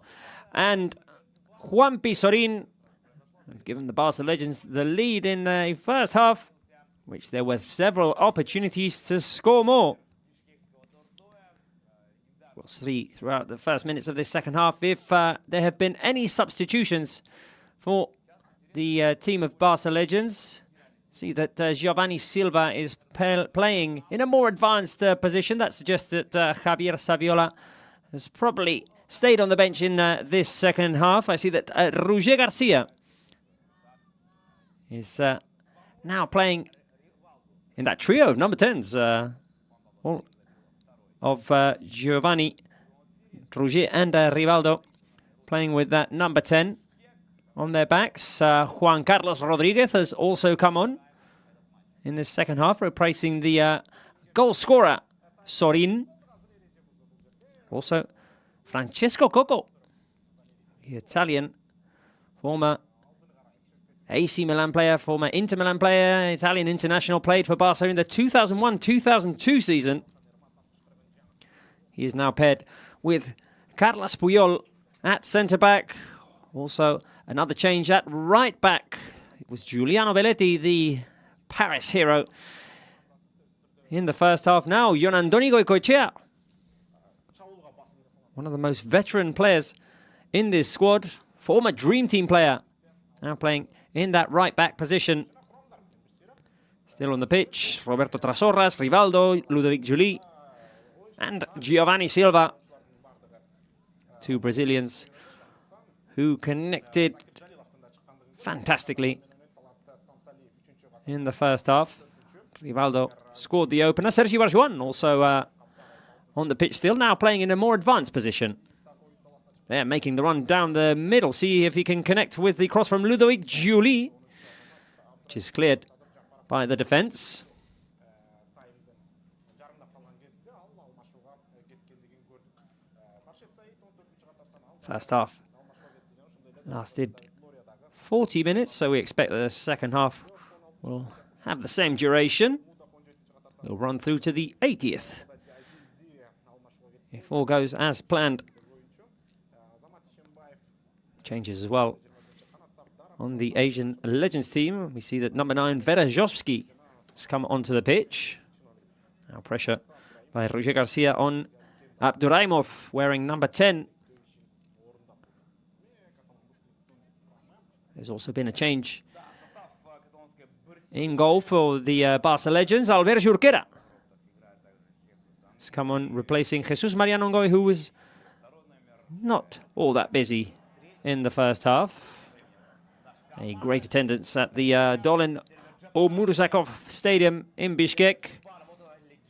and Juanpi Sorin have given the Barça Legends the lead in the first half, which there were several opportunities to score more. We'll see throughout the first minutes of this second half if there have been any substitutions for the team of Barça Legends. See that Giovanni Silva is playing in a more advanced position. That suggests that Javier Saviola has probably stayed on the bench in this second half. I see that Roger Garcia is now playing in that trio of number 10s. All of Giovanni, Roger and Rivaldo playing with that number 10 on their backs. Juan Carlos Rodriguez has also come on in this second half, replacing the goal scorer, Sorin. Also, Francesco Coco, the Italian, former AC Milan player, former Inter Milan player, Italian international, played for Barca in the 2001-2002 season. He is now paired with Carles Puyol at centre-back. Also, another change at right-back. It was Giuliano Belletti, the Paris hero, in the first half. Now, Yonandoni Goicoechea, one of the most veteran players in this squad, former Dream Team player, now playing in that right-back position. Still on the pitch, Roberto Trasorras, Rivaldo, Ludovic Juli, and Giovanni Silva, two Brazilians who connected fantastically in the first half. Rivaldo scored the opener. Sergi Barjuan also on the pitch still, now playing in a more advanced position. They're making the run down the middle. See if he can connect with the cross from Ludovic Juli, which is cleared by the defence. First half lasted 40 minutes, so we expect that the second half will have the same duration. We'll run through to the 80th, if all goes as planned. Changes as well on the Asian Legends team. We see that number 9, Verejovski, has come onto the pitch. Now pressure by Roger Garcia on Abduraimov, wearing number 10. There's also been a change in goal for the Barça Legends. Albert Jurquera has come on, replacing Jesus Mariano Ngoy, who was not all that busy in the first half. A great attendance at the Dolen Omurzakov Stadium in Bishkek.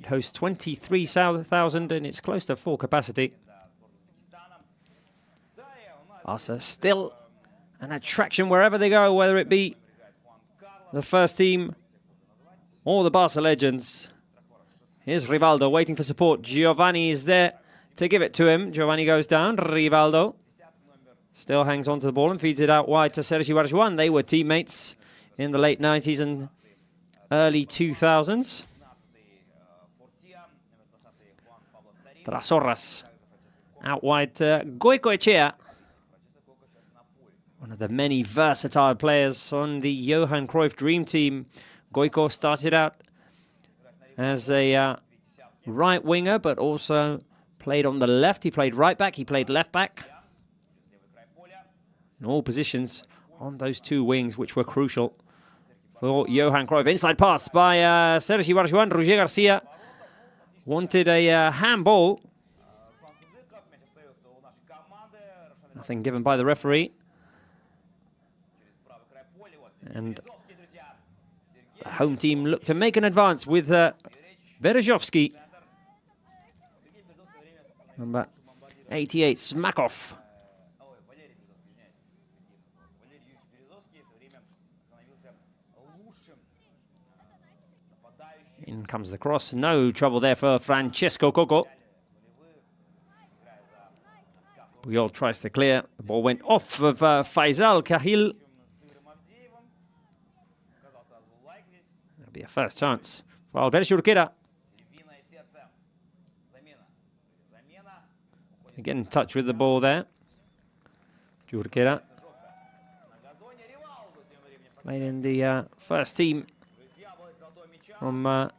It hosts 23,000 and it's close to full capacity. Barca still an attraction wherever they go, whether it be the first team or the Barça Legends. Here's Rivaldo waiting for support. Giovanni is there to give it to him. Giovanni goes down. Rivaldo still hangs on to the ball and feeds it out wide to Sergi Barjuan. They were teammates in the late 90s and early 2000s. Trasorras out wide to Goicoechea, one of the many versatile players on the Johan Cruyff Dream Team. Goico started out as a right winger, but also played on the left. He played right back, he played left back. In all positions on those two wings, which were crucial for Johan Cruyff. Inside pass by Sergi Barjuan. Roger Garcia wanted a handball. Nothing given by the referee. And the home team looked to make an advance with Verejovski. Number 88, Smakov. In comes the cross. No trouble there for Francesco Coco. Puyol tries to clear. The ball went off of Faisal Kahil. That'll be a first chance for Albert Jurquera. Again, in touch with the ball there. Jurquera. Made in the first team from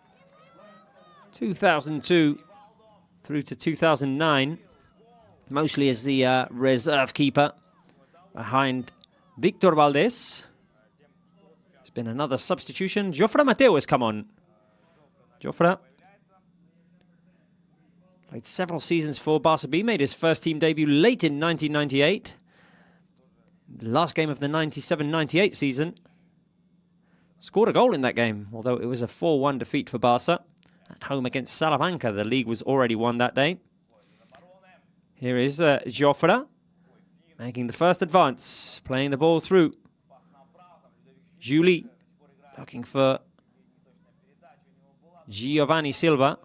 2002 through to 2009. Mostly as the reserve keeper behind Victor Valdés. There's been another substitution. Jofre Mateo has come on. Jofre played several seasons for Barça B, made his first team debut late in 1998. The last game of the 97-98 season. Scored a goal in that game, although it was a 4-1 defeat for Barça. At home against Salamanca, the league was already won that day. Here is Jofre, making the first advance, playing the ball through. Julie, looking for Giovanni Silva.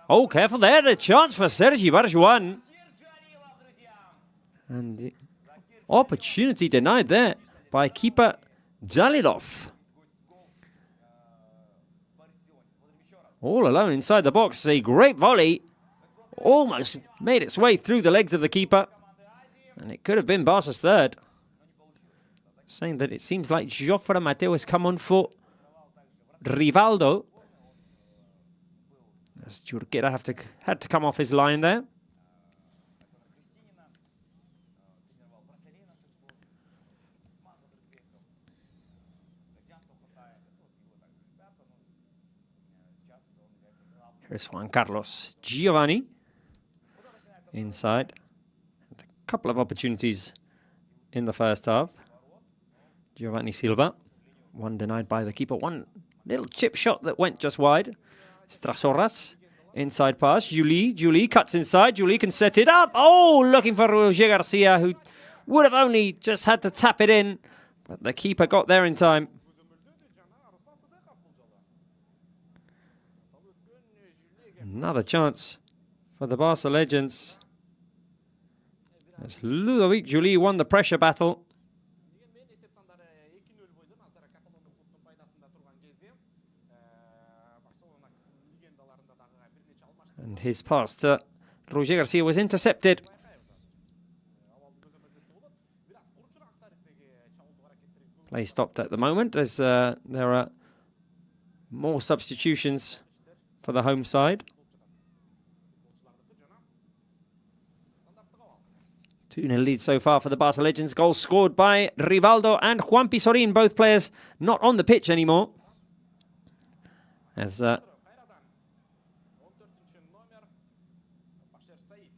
Oh, careful there, the chance for Sergi Barjuan. And the opportunity denied there by keeper Jalilov. All alone inside the box, a great volley. Almost made its way through the legs of the keeper. And it could have been Barca's third. Saying that it seems like Jofre Mateo has come on for Rivaldo. As Jurquera had to come off his line there. Here's Juan Carlos Giovanni. Inside. A couple of opportunities in the first half. Giovanni Silva. One denied by the keeper. One little chip shot that went just wide. Strasorras. Inside pass. Julie cuts inside. Julie can set it up. Oh, looking for Roger Garcia, who would have only just had to tap it in. But the keeper got there in time. Another chance for the Barça Legends. As Ludovic Julie won the pressure battle. And his pass to Roger Garcia was intercepted. Play stopped at the moment as there are more substitutions for the home side. 2-0 lead so far for the Barça Legends. Goals scored by Rivaldo and Juanpi Sorin, both players not on the pitch anymore. As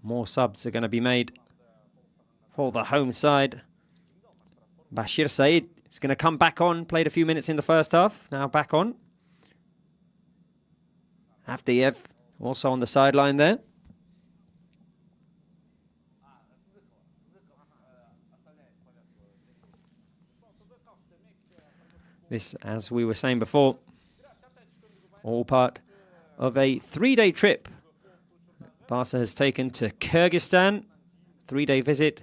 more subs are going to be made for the home side. Bashir Said is going to come back on. Played a few minutes in the first half. Now back on. Avdiev also on the sideline there. This, as we were saying before, all part of a 3-day trip Barça has taken to Kyrgyzstan. 3-day visit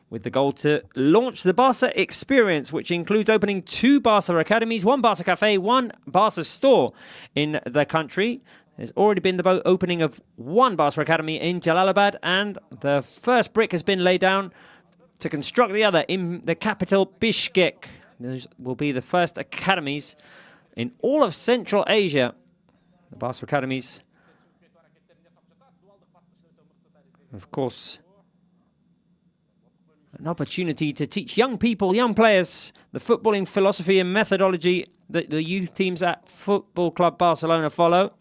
with the goal to launch the Barça experience, which includes opening 2 Barça academies, 1 Barça cafe, 1 Barça store in the country. There's already been the opening of 1 Barça academy in Jalalabad, and the first brick has been laid down to construct the other in the capital, Bishkek. Those will be the first academies in all of Central Asia. The Barça academies, of course, an opportunity to teach young people, young players, the footballing philosophy and methodology that the youth teams at Football Club Barcelona follow.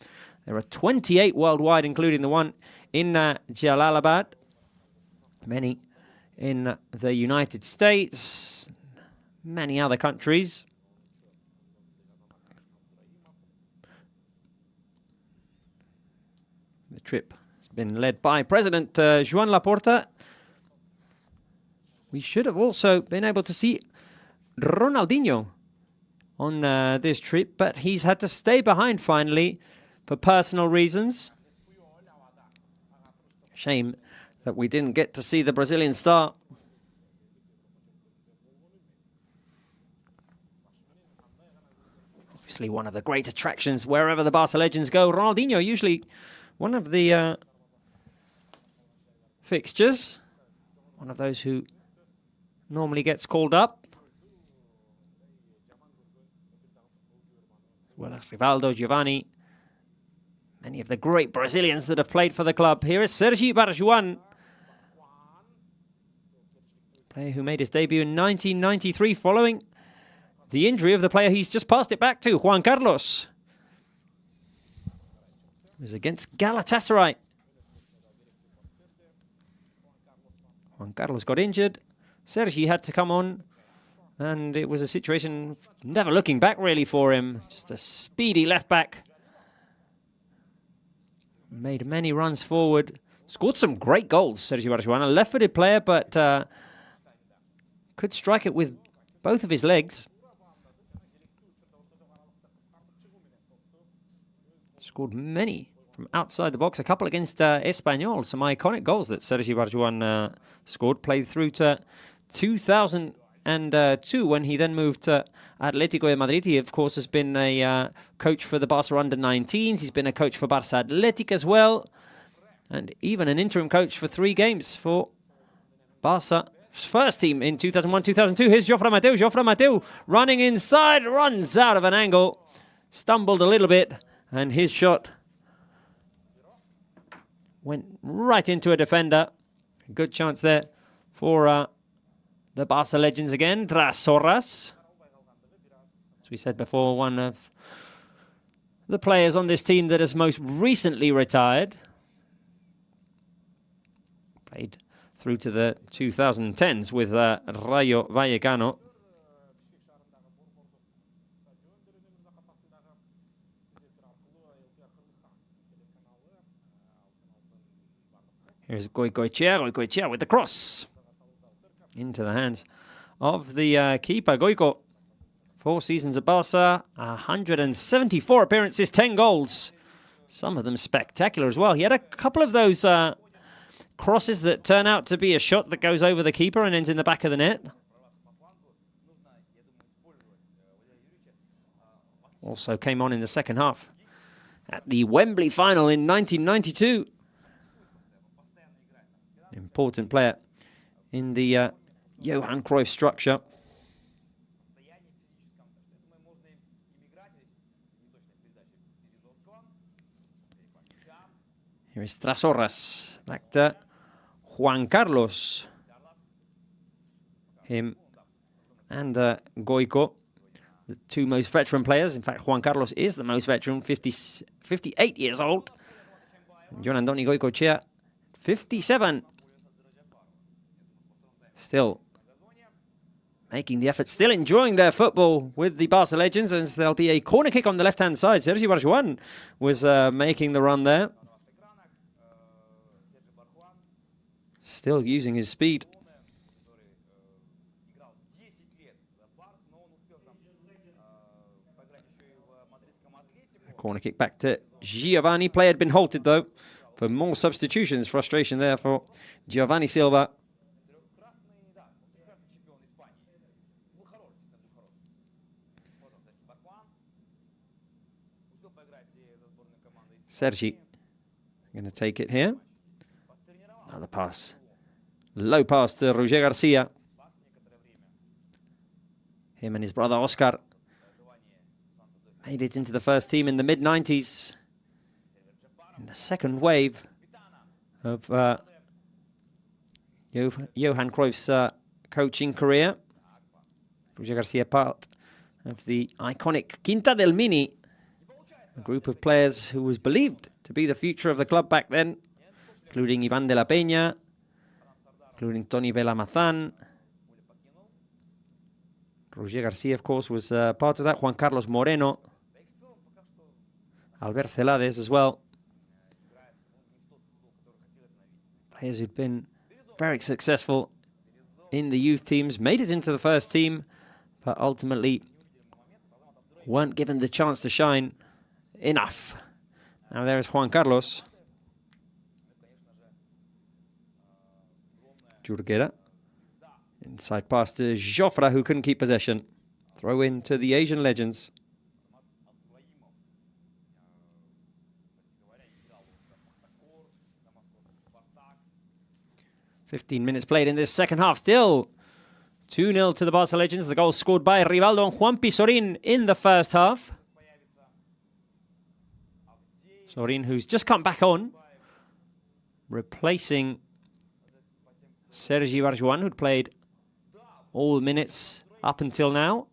There are 28 worldwide, including the one in Jalalabad. Many in the United States, many other countries. The trip has been led by President Joan Laporta. We should have also been able to see Ronaldinho on this trip, but he's had to stay behind finally for personal reasons. Shame that we didn't get to see the Brazilian star. Obviously one of the great attractions wherever the Barça Legends go. Ronaldinho usually one of the fixtures. One of those who normally gets called up. As well as Rivaldo, Giovanni. Many of the great Brazilians that have played for the club. Here is Sergi Barjuan. Player who made his debut in 1993 following the injury of the player he's just passed it back to, Juan Carlos. It was against Galatasaray. Juan Carlos got injured. Sergi had to come on. And it was a situation never looking back really for him. Just a speedy left back. Made many runs forward. Scored some great goals, Sergi Barjuan. A left-footed player, but could strike it with both of his legs. Scored many from outside the box. A couple against Espanyol. Some iconic goals that Sergi Barjuan scored. Played through to 2002 when he then moved to Atlético de Madrid. He, of course, has been a coach for the Barça under-19s. He's been a coach for Barça Athletic as well. And even an interim coach for 3 games for Barça first team in 2001-2002. Here's Jofre Mateu. Jofre Mateu running inside, runs out of an angle. Stumbled a little bit, and his shot went right into a defender. Good chance there for the Barça Legends again. Trasorras. As we said before, one of the players on this team that has most recently retired. Played through to the 2010s with Rayo Vallecano. Here's Goicoechea with the cross. Into the hands of the keeper, Goico. 4 seasons at Barça, 174 appearances, 10 goals. Some of them spectacular as well. He had a couple of those crosses that turn out to be a shot that goes over the keeper and ends in the back of the net. Also came on in the second half at the Wembley final in 1992. Important player in the Johan Cruyff structure. Here is Trasorras, back to Juan Carlos. Him and Goico, the 2 most veteran players. In fact, Juan Carlos is the most veteran, 58 years old. Jon Andoni Goicoechea, 57. Still making the effort, still enjoying their football with the Barça Legends, and there'll be a corner kick on the left-hand side. Sergi Barjuan was making the run there. Still using his speed. A corner kick back to Giovanni. Play had been halted, though, for more substitutions. Frustration there for Giovanni Silva. Sergi going to take it here. Another pass. Low pass to Roger Garcia. Him and his brother Oscar made it into the first team in the mid-90s. In the second wave of Johan Cruyff's coaching career. Roger Garcia part of the iconic Quinta del Mini, a group of players who was believed to be the future of the club back then, including Iván de la Peña, including Toni Belamazán. Roger Garcia, of course, was part of that. Juan Carlos Moreno. Albert Celades as well. Players who'd been very successful in the youth teams, made it into the first team, but ultimately weren't given the chance to shine enough. Now there is Juan Carlos. Jurguera. Inside pass to Joffre, who couldn't keep possession. Throw in to the Asian legends. 15 minutes played in this second half. Still 2-0 to the Barça Legends. The goal scored by Rivaldo and Juanpi Sorin in the first half. Sorin, who's just come back on, replacing Sergi Barjuan, who'd played all minutes up until now.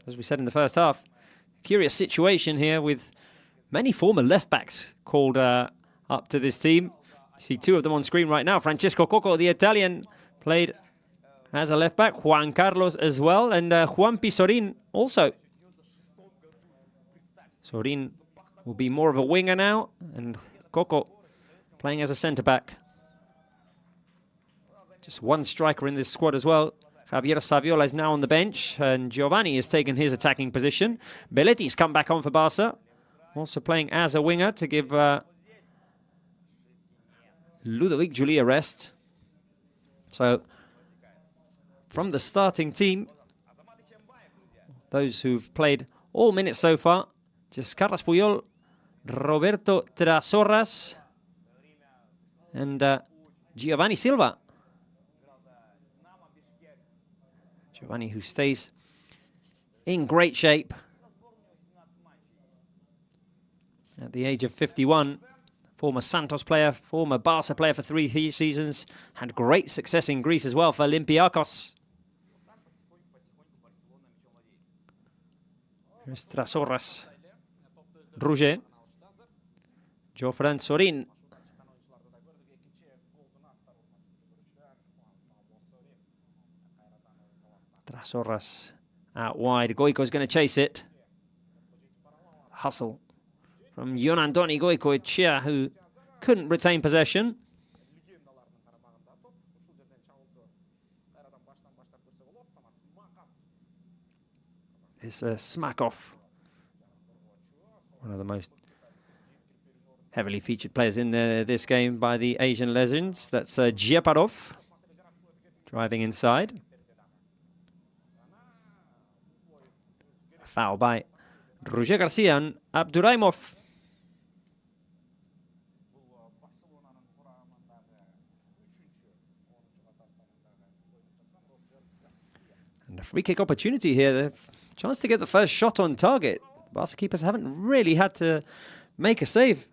As we said in the first half, curious situation here with many former left-backs called up to this team. You see two of them on screen right now. Francesco Coco, the Italian, played as a left-back. Juan Carlos as well, and Juanpi Sorin also. Sorin will be more of a winger now, and Coco playing as a centre-back. Just one striker in this squad as well. Javier Saviola is now on the bench, and Giovanni has taken his attacking position. Belletti's come back on for Barca, also playing as a winger to give Ludovic Julia rest. So, from the starting team, those who've played all minutes so far, just Carles Puyol, Roberto Trasorras, and Giovanni Silva. Giovanni, who stays in great shape at the age of 51. Former Santos player, former Barca player for 3 seasons. Had great success in Greece as well for Olympiacos. Here's Trasorras. Rouget. Joffre and Sorin. Trasorras out wide. Goico's going to chase it. Hustle from Yonandoni Goicoechea, who couldn't retain possession. It's a smack off. One of the most heavily featured players in this game by the Asian legends. That's Djeparov driving inside. Foul by Roger Garcia and Abduraimov. And a free kick opportunity here. The chance to get the first shot on target. Barca keepers haven't really had to make a save.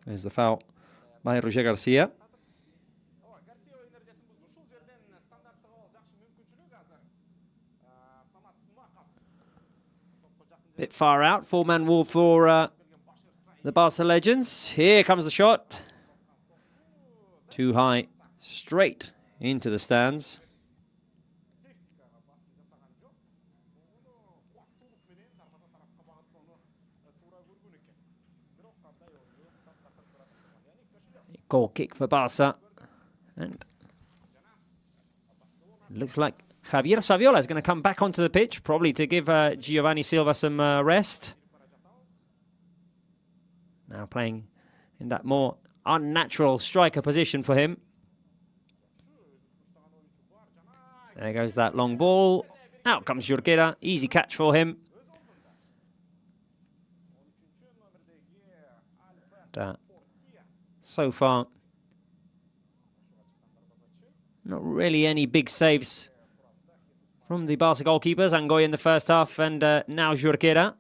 There's the foul by Roger Garcia. Bit far out, four-man wall for the Barca Legends. Here comes the shot. Too high, straight into the stands. Goal kick for Barca. And it looks like Javier Saviola is going to come back onto the pitch, probably to give Giovanni Silva some rest. Now playing in that more unnatural striker position for him. There goes that long ball. Out comes Jurguera. Easy catch for him. So far, not really any big saves from the Barca goalkeepers. Angoy in the first half, and now Jurguera.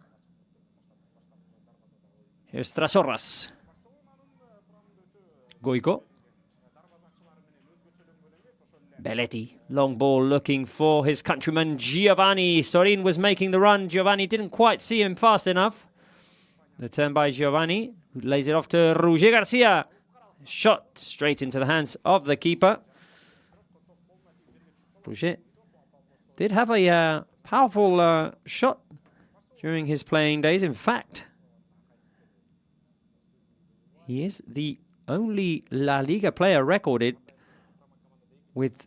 Here's Trasorras. Goico. Belletti. Long ball looking for his countryman Giovanni. Sorin was making the run. Giovanni didn't quite see him fast enough. The turn by Giovanni, who lays it off to Roger Garcia. Shot straight into the hands of the keeper. Roger did have a powerful shot during his playing days. In fact, he is the only La Liga player recorded with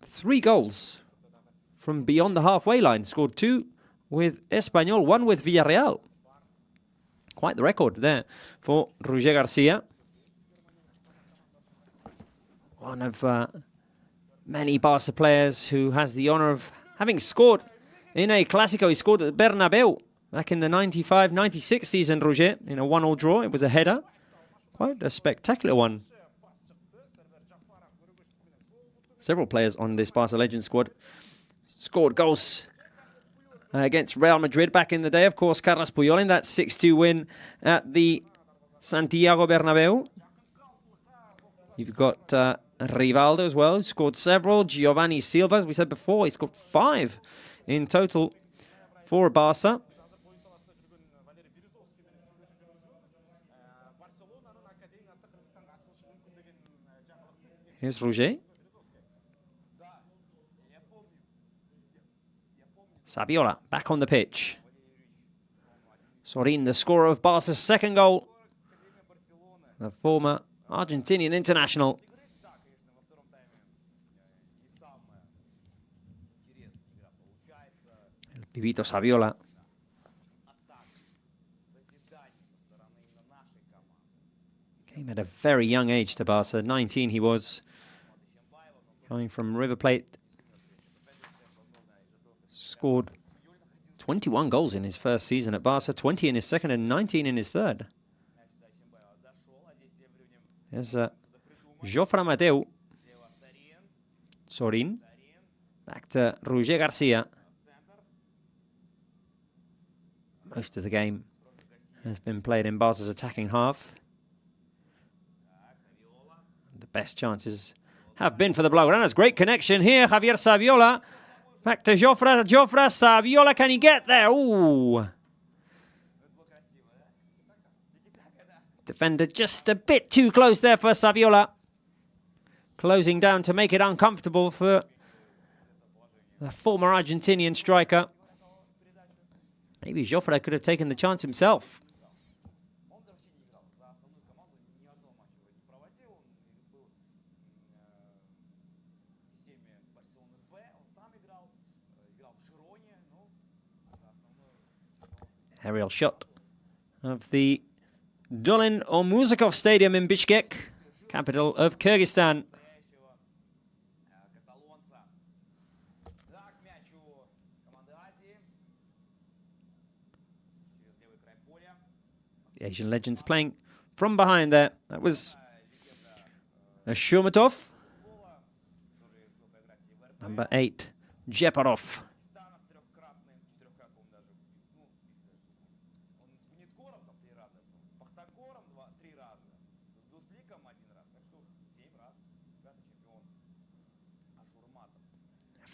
3 goals from beyond the halfway line. Scored 2 with Espanyol, 1 with Villarreal. Quite the record there for Roger Garcia. One of many Barca players who has the honour of having scored in a Clásico. He scored at Bernabeu back in the 95-96 season, Roger, in a 1-1 draw. It was a header. Quite a spectacular one. Several players on this Barca Legends squad scored goals against Real Madrid back in the day. Of course, Carles Puyol in that 6-2 win at the Santiago Bernabeu. You've got Rivaldo as well, who scored several. Giovanni Silva, as we said before, he scored 5 in total for Barca. Here's Roger. Saviola back on the pitch. Sorin, the scorer of Barca's second goal. The former Argentinian international. El Pibito Saviola. Came at a very young age to Barca. 19 he was. Coming from River Plate. Scored 21 goals in his first season at Barca, 20 in his second and 19 in his third. There's Jofre Mateu. Sorin. Back to Roger Garcia. Most of the game has been played in Barca's attacking half. The best chances have been for the Blaugranas. Great connection here. Javier Saviola. Back to Jofre. Saviola, can he get there? Ooh. Defender just a bit too close there for Saviola. Closing down to make it uncomfortable for the former Argentinian striker. Maybe Jofre could have taken the chance himself. Aerial shot of the Dolen Omuzakov Stadium in Bishkek, capital of Kyrgyzstan. The Asian legends playing from behind there. That was Shumatov. Number 8, Jeparov.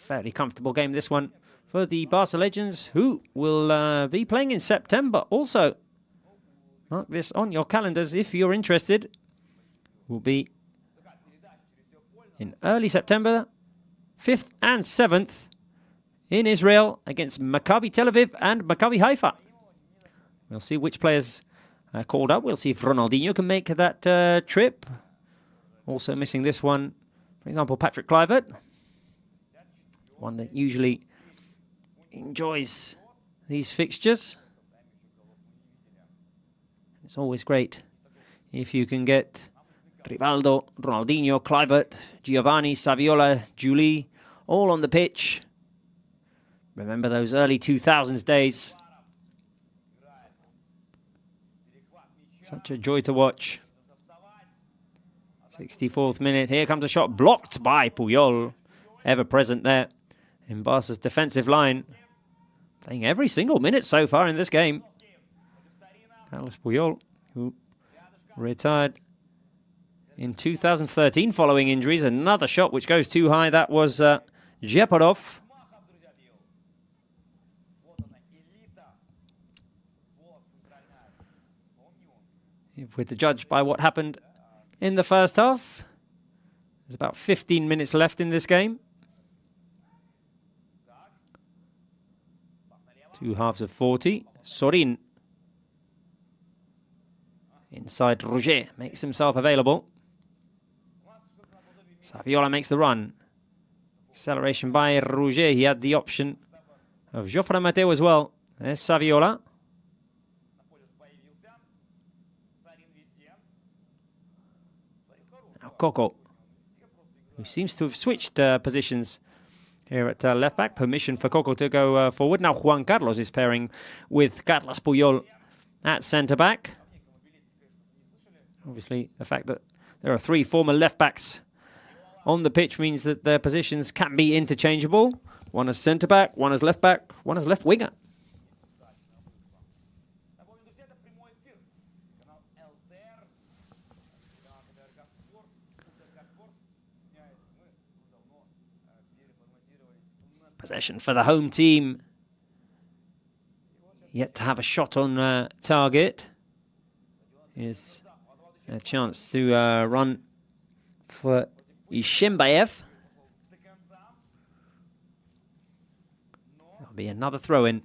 Fairly comfortable game, this one, for the Barça Legends, who will be playing in September. Also, mark this on your calendars if you're interested. Will be in early September, 5th and 7th, in Israel against Maccabi Tel Aviv and Maccabi Haifa. We'll see which players are called up. We'll see if Ronaldinho can make that trip. Also missing this one, for example, Patrick Kluivert. One that usually enjoys these fixtures. It's always great if you can get Rivaldo, Ronaldinho, Kluivert, Giovanni, Saviola, Juli, all on the pitch. Remember those early 2000s days. Such a joy to watch. 64th minute. Here comes a shot blocked by Puyol. Ever present there in Barca's defensive line. Playing every single minute so far in this game. Carles Puyol, who retired in 2013 following injuries. Another shot which goes too high. That was Jeparov. If we're to judge by what happened in the first half, there's about 15 minutes left in this game. 2 halves of 40. Sorin Inside, Roger makes himself available. Saviola makes the run. Acceleration by Roger. He had the option of Joffre Mateo as well. There's Saviola. Now Coco, who seems to have switched positions here at left back. Permission for Coco to go forward. Now Juan Carlos is pairing with Carles Puyol at centre back. Obviously, the fact that there are three former left backs on the pitch means that their positions can be interchangeable. One as centre back, one as left back, one as left winger. Possession for the home team. Yet to have a shot on target. Here's a chance to run for Ishimbaev. That'll be another throw-in.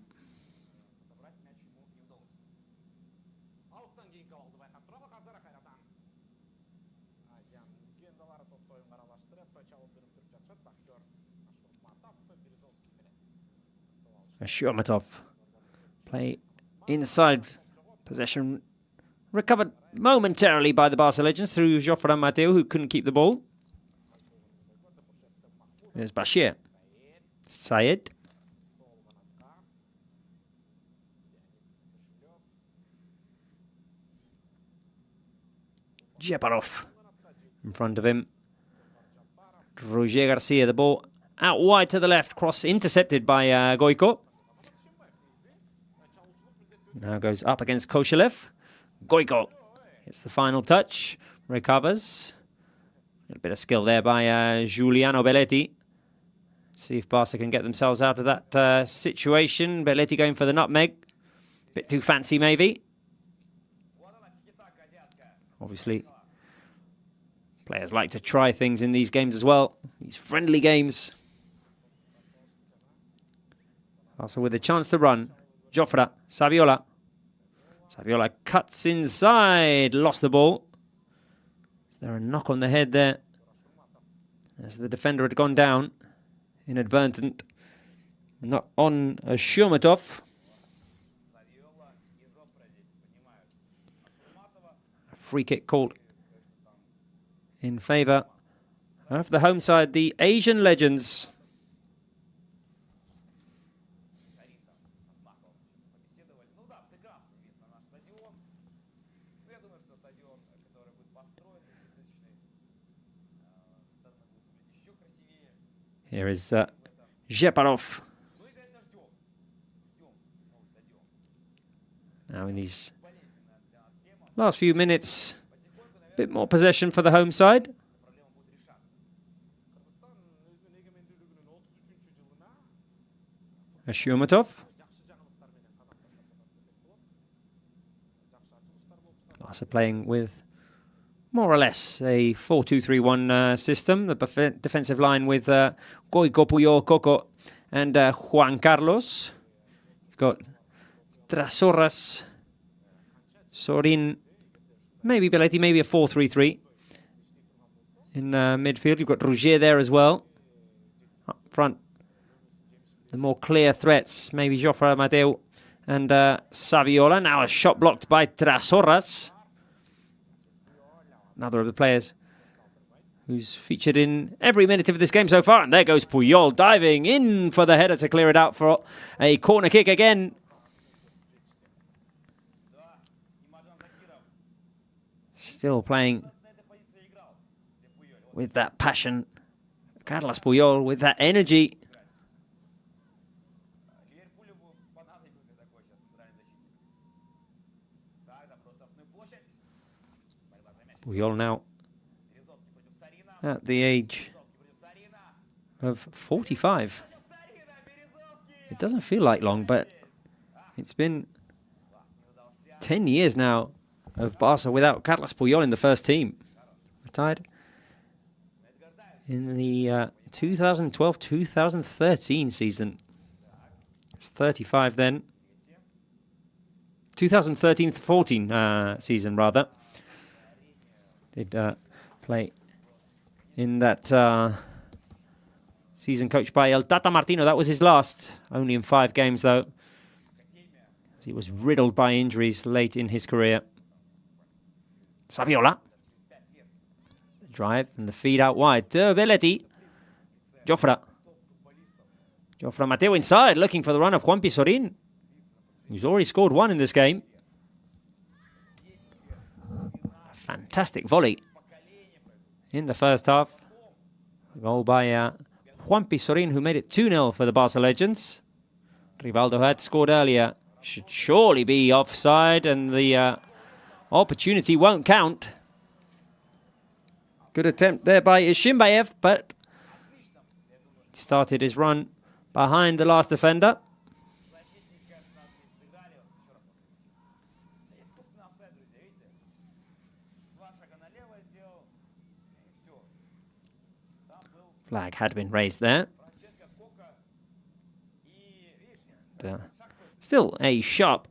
Shomatov play inside. Possession recovered momentarily by the Barça Legends through Joffre Mateo, who couldn't keep the ball. There's Bashir. Sayed. Jeparov in front of him. Roger Garcia, the ball out wide to the left. Cross intercepted by Goiko. Now goes up against Koshelev. Goiko gets the final touch. Recovers. A bit of skill there by Giuliano Belletti. See if Barca can get themselves out of that situation. Belletti going for the nutmeg. Bit too fancy, maybe. Obviously, players like to try things in these games as well. These friendly games. Also with a chance to run. Joffre, Saviola. Saviola cuts inside. Lost the ball. Is there a knock on the head there? As the defender had gone down. Inadvertent. Not on Shomatov. A free kick called in favour of the home side, the Asian Legends. Here is Jeparov. Now in these last few minutes, a bit more possession for the home side. Shomatov. Also playing with more or less a 4-2-3-1 system. The defensive line with Goiko, Puyol, Coco and Juan Carlos. You've got Trasorras, Sorin, maybe Belletti, maybe a 4-3-3. In midfield, you've got Roger there as well. Up front, the more clear threats, maybe Joffre Mateo and Saviola. Now a shot blocked by Trasorras. Another of the players who's featured in every minute of this game so far. And there goes Puyol diving in for the header to clear it out for a corner kick again. Still playing with that passion. Carles Puyol with that energy. Puyol now at the age of 45. It doesn't feel like long, but it's been 10 years now of Barca without Carles Puyol in the first team. Retired in the 2012-2013 season. He was 35 then. 2013-14 season, rather. Did play in that season coached by El Tata Martino. That was his last, only in 5 games though. He was riddled by injuries late in his career. Saviola. The drive and the feed out wide to Belletti. Jofra. Jofra Mateo inside, looking for the run of Juanpi Sorin, who's already scored 1 in this game. A fantastic volley in the first half. A goal by Juanpi Sorin, who made it 2-0 for the Barça Legends. Rivaldo had scored earlier. Should surely be offside, and the opportunity won't count. Good attempt there by Ishimbaev, but started his run behind the last defender. Flag had been raised there. Still a sharp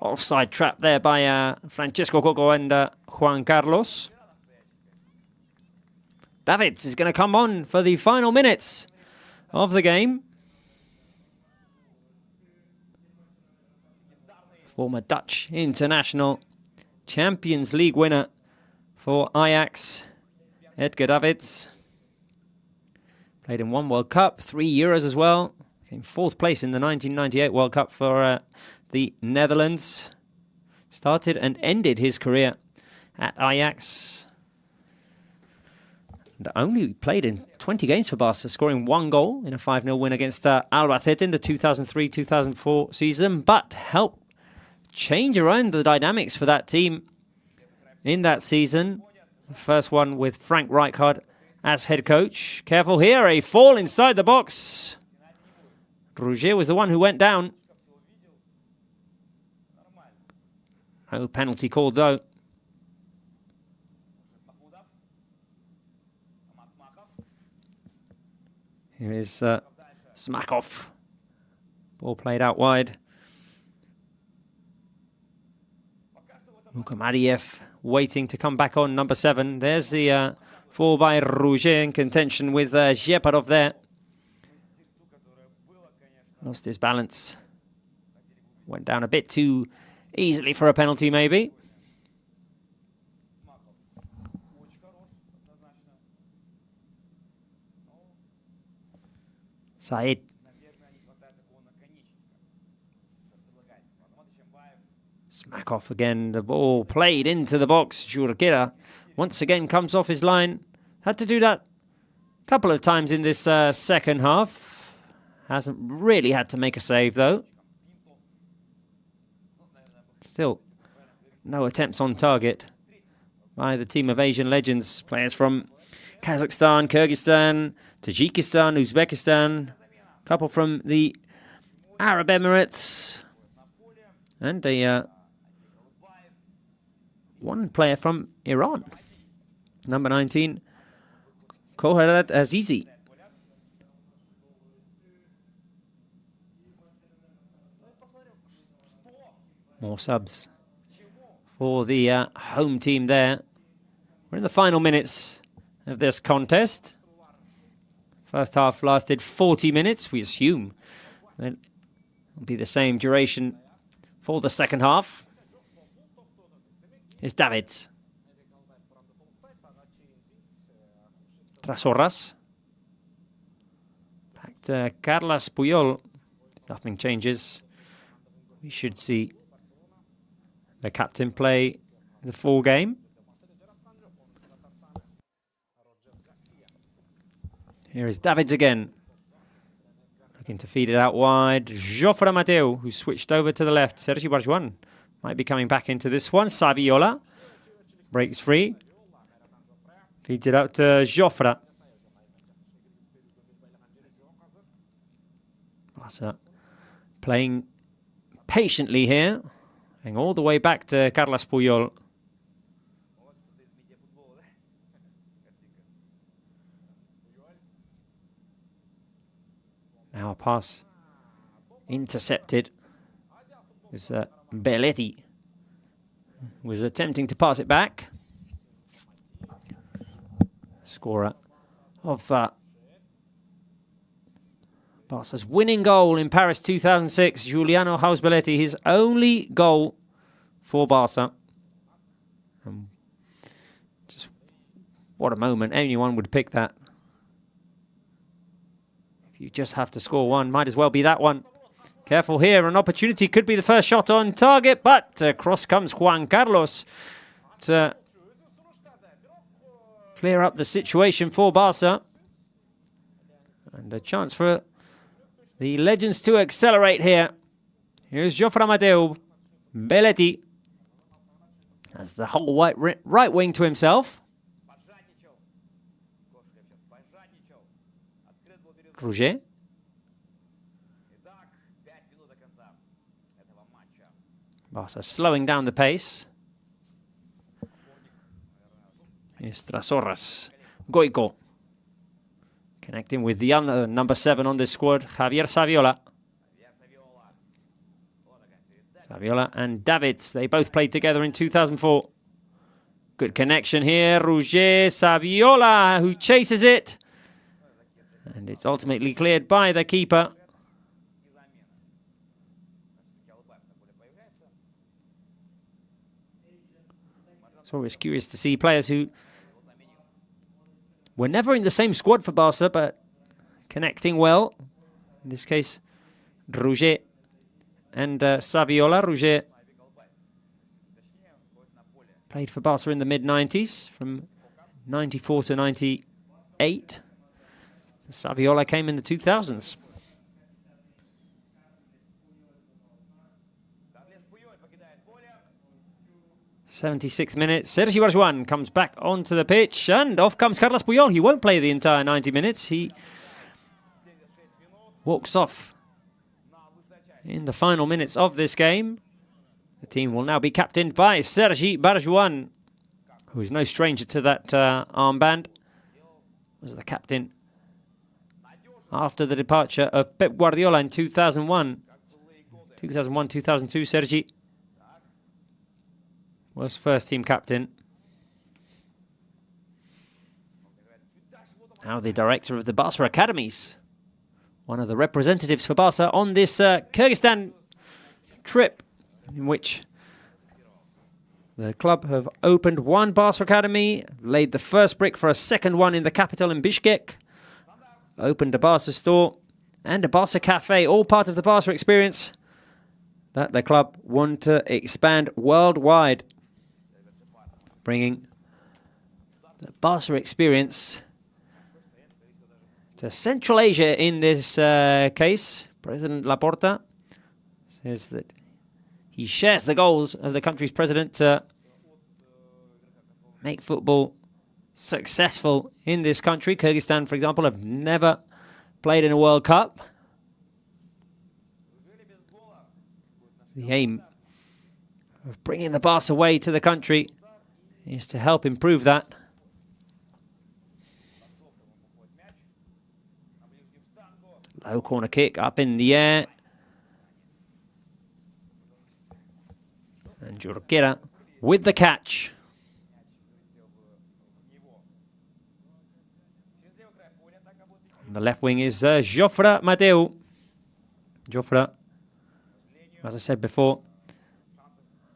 offside trap there by Francesco Coco and Juan Carlos. Davids is going to come on for the final minutes of the game. Former Dutch international, Champions League winner for Ajax, Edgar Davids. Played in 1 World Cup, 3 Euros as well. Came 4th place in the 1998 World Cup for the Netherlands. Started and ended his career at Ajax. And only played in 20 games for Barca, scoring 1 goal in a 5-0 win against Albacete in the 2003-2004 season, but helped change around the dynamics for that team in that season. The first one with Frank Rijkaard as head coach. Careful here, a fall inside the box. Rouget was the one who went down. No penalty called though. Here is Smakov. Ball played out wide. Mukamadiev waiting to come back on, number 7. There's the fall by Rouget in contention with Zheparov there. Lost his balance. Went down a bit too easily for a penalty, maybe. Said. Smakov again. The ball played into the box. Jurkira once again comes off his line. Had to do that a couple of times in this second half. Hasn't really had to make a save, though. Still, no attempts on target by the team of Asian legends. Players from Kazakhstan, Kyrgyzstan, Tajikistan, Uzbekistan. A couple from the Arab Emirates. And one player from Iran. Number 19, Koharat Azizi. More subs for the home team there. We're in the final minutes of this contest. First half lasted 40 minutes. We assume that it'll be the same duration for the second half. Here's Davids. Trasorras. Back to Carles Puyol. Nothing changes. We should see the captain play the full game. Here is Davids again. Looking to feed it out wide. Jofre Mateo, who switched over to the left. Sergi Barjuan might be coming back into this one. Saviola breaks free. Feeds it out to Jofre. Barca playing patiently here. And all the way back to Carles Puyol. Now a pass intercepted. It was Belletti was attempting to pass it back. scorer of Barca's winning goal in Paris 2006. Giuliano Hausbelletti, his only goal for Barca. Just what a moment. Anyone would pick that. If you just have to score one, might as well be that one. Careful here, an opportunity could be the first shot on target, but across comes Juan Carlos to clear up the situation for Barca. And a chance for the Legends to accelerate here. Here's Jofre Mateu. Belletti has the whole right wing to himself. Rouget. Barca slowing down the pace. Here's Trasorras. Goico. Connecting with the other number 7 on this squad, Javier Saviola. Saviola and Davids, they both played together in 2004. Good connection here. Rouget, Saviola, who chases it. And it's ultimately cleared by the keeper. It's always curious to see players who were never in the same squad for Barca, but connecting well. In this case, Rouget and Saviola. Rouget played for Barca in the mid-90s, from 94 to 98. Saviola came in the 2000s. 76th minute, Sergi Barjuan comes back onto the pitch, and off comes Carles Puyol. He won't play the entire 90 minutes. He walks off in the final minutes of this game. The team will now be captained by Sergi Barjuan, who is no stranger to that armband. Was the captain after the departure of Pep Guardiola in 2001. 2001-2002, Sergi was first team captain. Now the director of the Barca Academies. One of the representatives for Barca on this Kyrgyzstan trip, in which the club have opened one Barca Academy, laid the first brick for a second one in the capital in Bishkek, opened a Barca store and a Barca cafe, all part of the Barca experience that the club want to expand worldwide, bringing the Barca experience to Central Asia in this case. President Laporta says that he shares the goals of the country's president to make football successful in this country. Kyrgyzstan, for example, have never played in a World Cup. The aim of bringing the Barca way to the country is to help improve that. Low corner kick up in the air. And Jorquera with the catch. On the left wing is Jofre Mateu. Jofre, as I said before,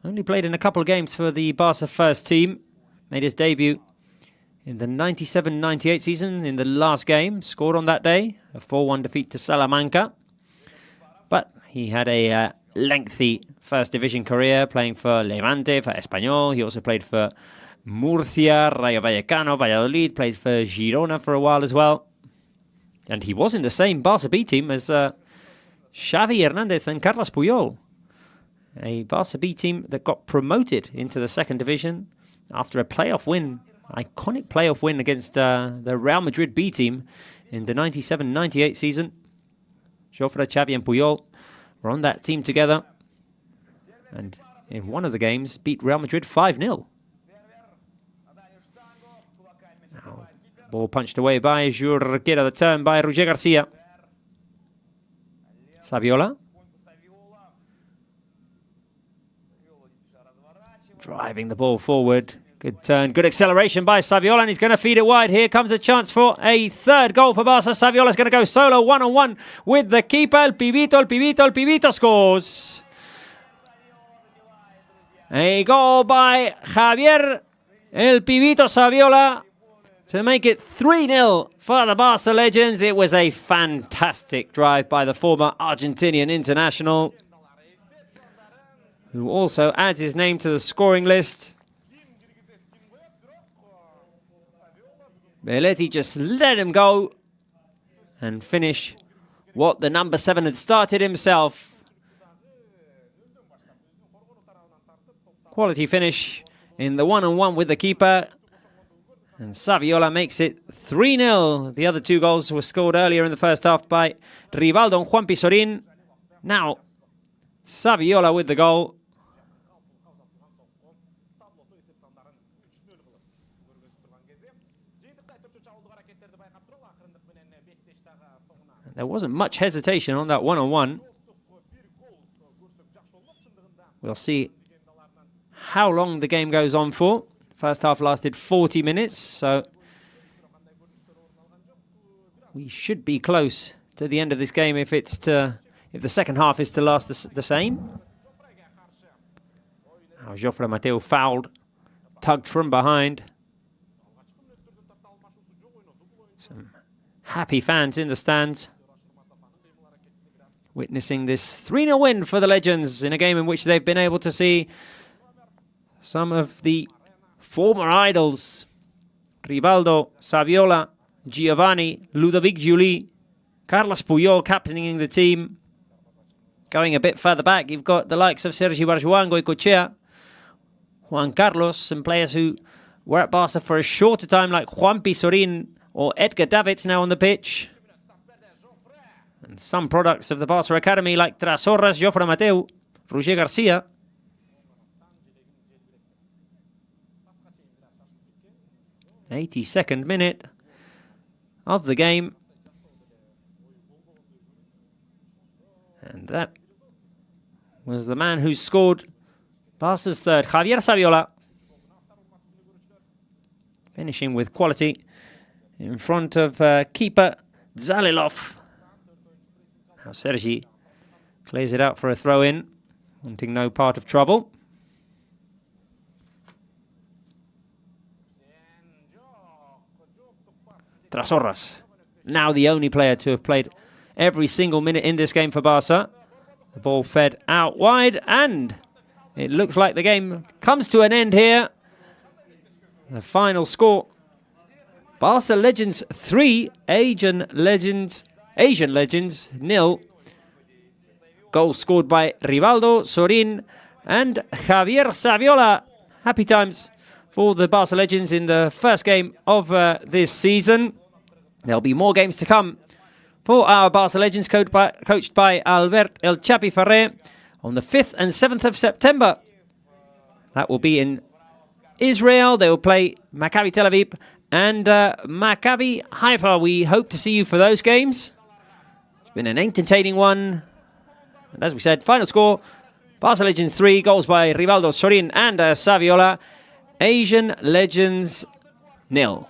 only played in a couple of games for the Barca first team. Made his debut in the 97-98 season in the last game. Scored on that day, a 4-1 defeat to Salamanca. But he had a lengthy first division career, playing for Levante, for Espanyol. He also played for Murcia, Rayo Vallecano, Valladolid. Played for Girona for a while as well. And he was in the same Barca B team as Xavi Hernandez and Carles Puyol. A Barca B team that got promoted into the second division after a playoff win, iconic playoff win against the Real Madrid B team in the 97-98 season. Jofre, Xavi and Puyol were on that team together, and in one of the games beat Real Madrid 5-0. Now, ball punched away by Jorquera, the turn by Roger Garcia. Saviola. Driving the ball forward. Good turn, good acceleration by Saviola, and he's going to feed it wide. Here comes a chance for a third goal for Barca. Saviola's going to go solo, one-on-one with the keeper. El Pibito scores. A goal by Javier El Pibito Saviola to make it 3-0 for the Barca Legends. It was a fantastic drive by the former Argentinian international, who also adds his name to the scoring list. Belletti just let him go and finish what the number 7 had started himself. Quality finish in the one-on-one with the keeper. And Saviola makes it 3-0. The other 2 goals were scored earlier in the first half by Rivaldo and Juanpi Sorin. Now, Saviola with the goal. There wasn't much hesitation on that one-on-one. We'll see how long the game goes on for. First half lasted 40 minutes, so we should be close to the end of this game if the second half is to last the same. Now Joffre Mateo fouled, tugged from behind. Some happy fans in the stands, witnessing this 3-0 win for the Legends in a game in which they've been able to see some of the former idols: Rivaldo, Saviola, Giovanni, Ludovic Giuli, Carles Puyol captaining the team. Going a bit further back, you've got the likes of Sergi Barjuan, Goicoechea, Juan Carlos, some players who were at Barca for a shorter time, like Juanpi Sorin or Edgar Davids now on the pitch. And some products of the Barca Academy like Trasorras, Joffre Mateu, Roger Garcia. 82nd minute of the game. And that was the man who scored Barca's third, Javier Saviola. Finishing with quality in front of keeper Zalilov. Now Sergi clears it out for a throw-in, wanting no part of trouble. Trasorras, now the only player to have played every single minute in this game for Barca. The ball fed out wide, and it looks like the game comes to an end here. The final score: Barca Legends 3, Asian Legends 0. Goals scored by Rivaldo, Sorin, and Javier Saviola. Happy times for the Barca Legends in the first game of this season. There'll be more games to come for our Barca Legends, coached by Albert El Chapi Ferrer, on the 5th and 7th of September. That will be in Israel. They will play Maccabi Tel Aviv and Maccabi Haifa. We hope to see you for those games. It's been an entertaining one. And as we said, final score: Barca Legends 3, goals by Rivaldo, Sorin and Saviola. Asian Legends 0.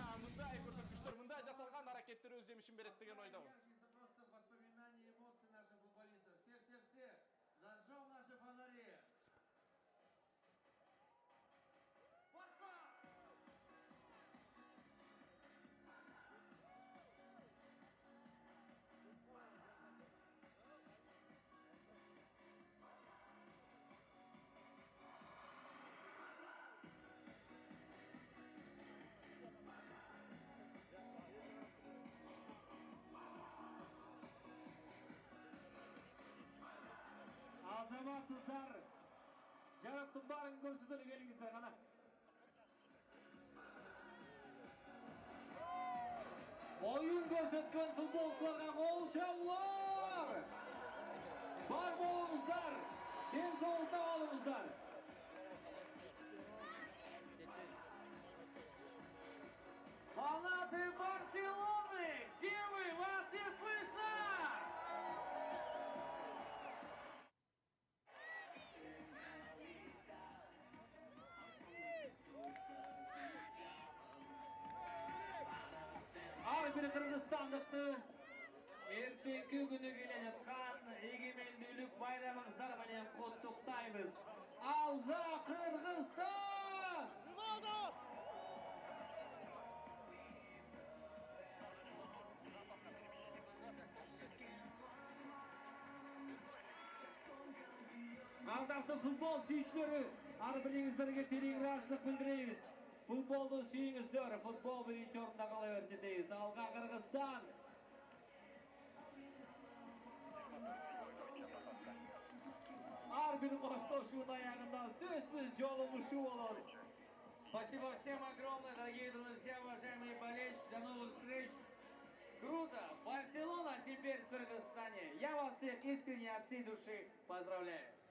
Azamatsızlar, Cevap'ın barın görsüzleri gelinizler ana. Oyun gösterken futbolcularga gol çallar. Var bolunuzlar, tez olta olunuzlar. Фанаты Барселоны, где вы? Вас не слышно! ертеңгі күні келе жатқан егемендүүлүк байрамыңыздар менен коттуктайбыз. Алға Кыргызстан! Ардактуу футбол сүйүүчүлөрү, ар бириңиздерге терең ыраазычылык билдиребиз. Футболду сүйүңүздөр, футбол биринчи орунда кала берсин дейбиз. Алга Кыргызстан! Ар бир коштошуунун аягында сөзсүз жолугушуу болот. Спасибо всем огромное, дорогие друзья, уважаемые болельщики. До новых встреч. Круто! Барселона теперь в Кыргызстане. Я вас всех искренне от всей души поздравляю.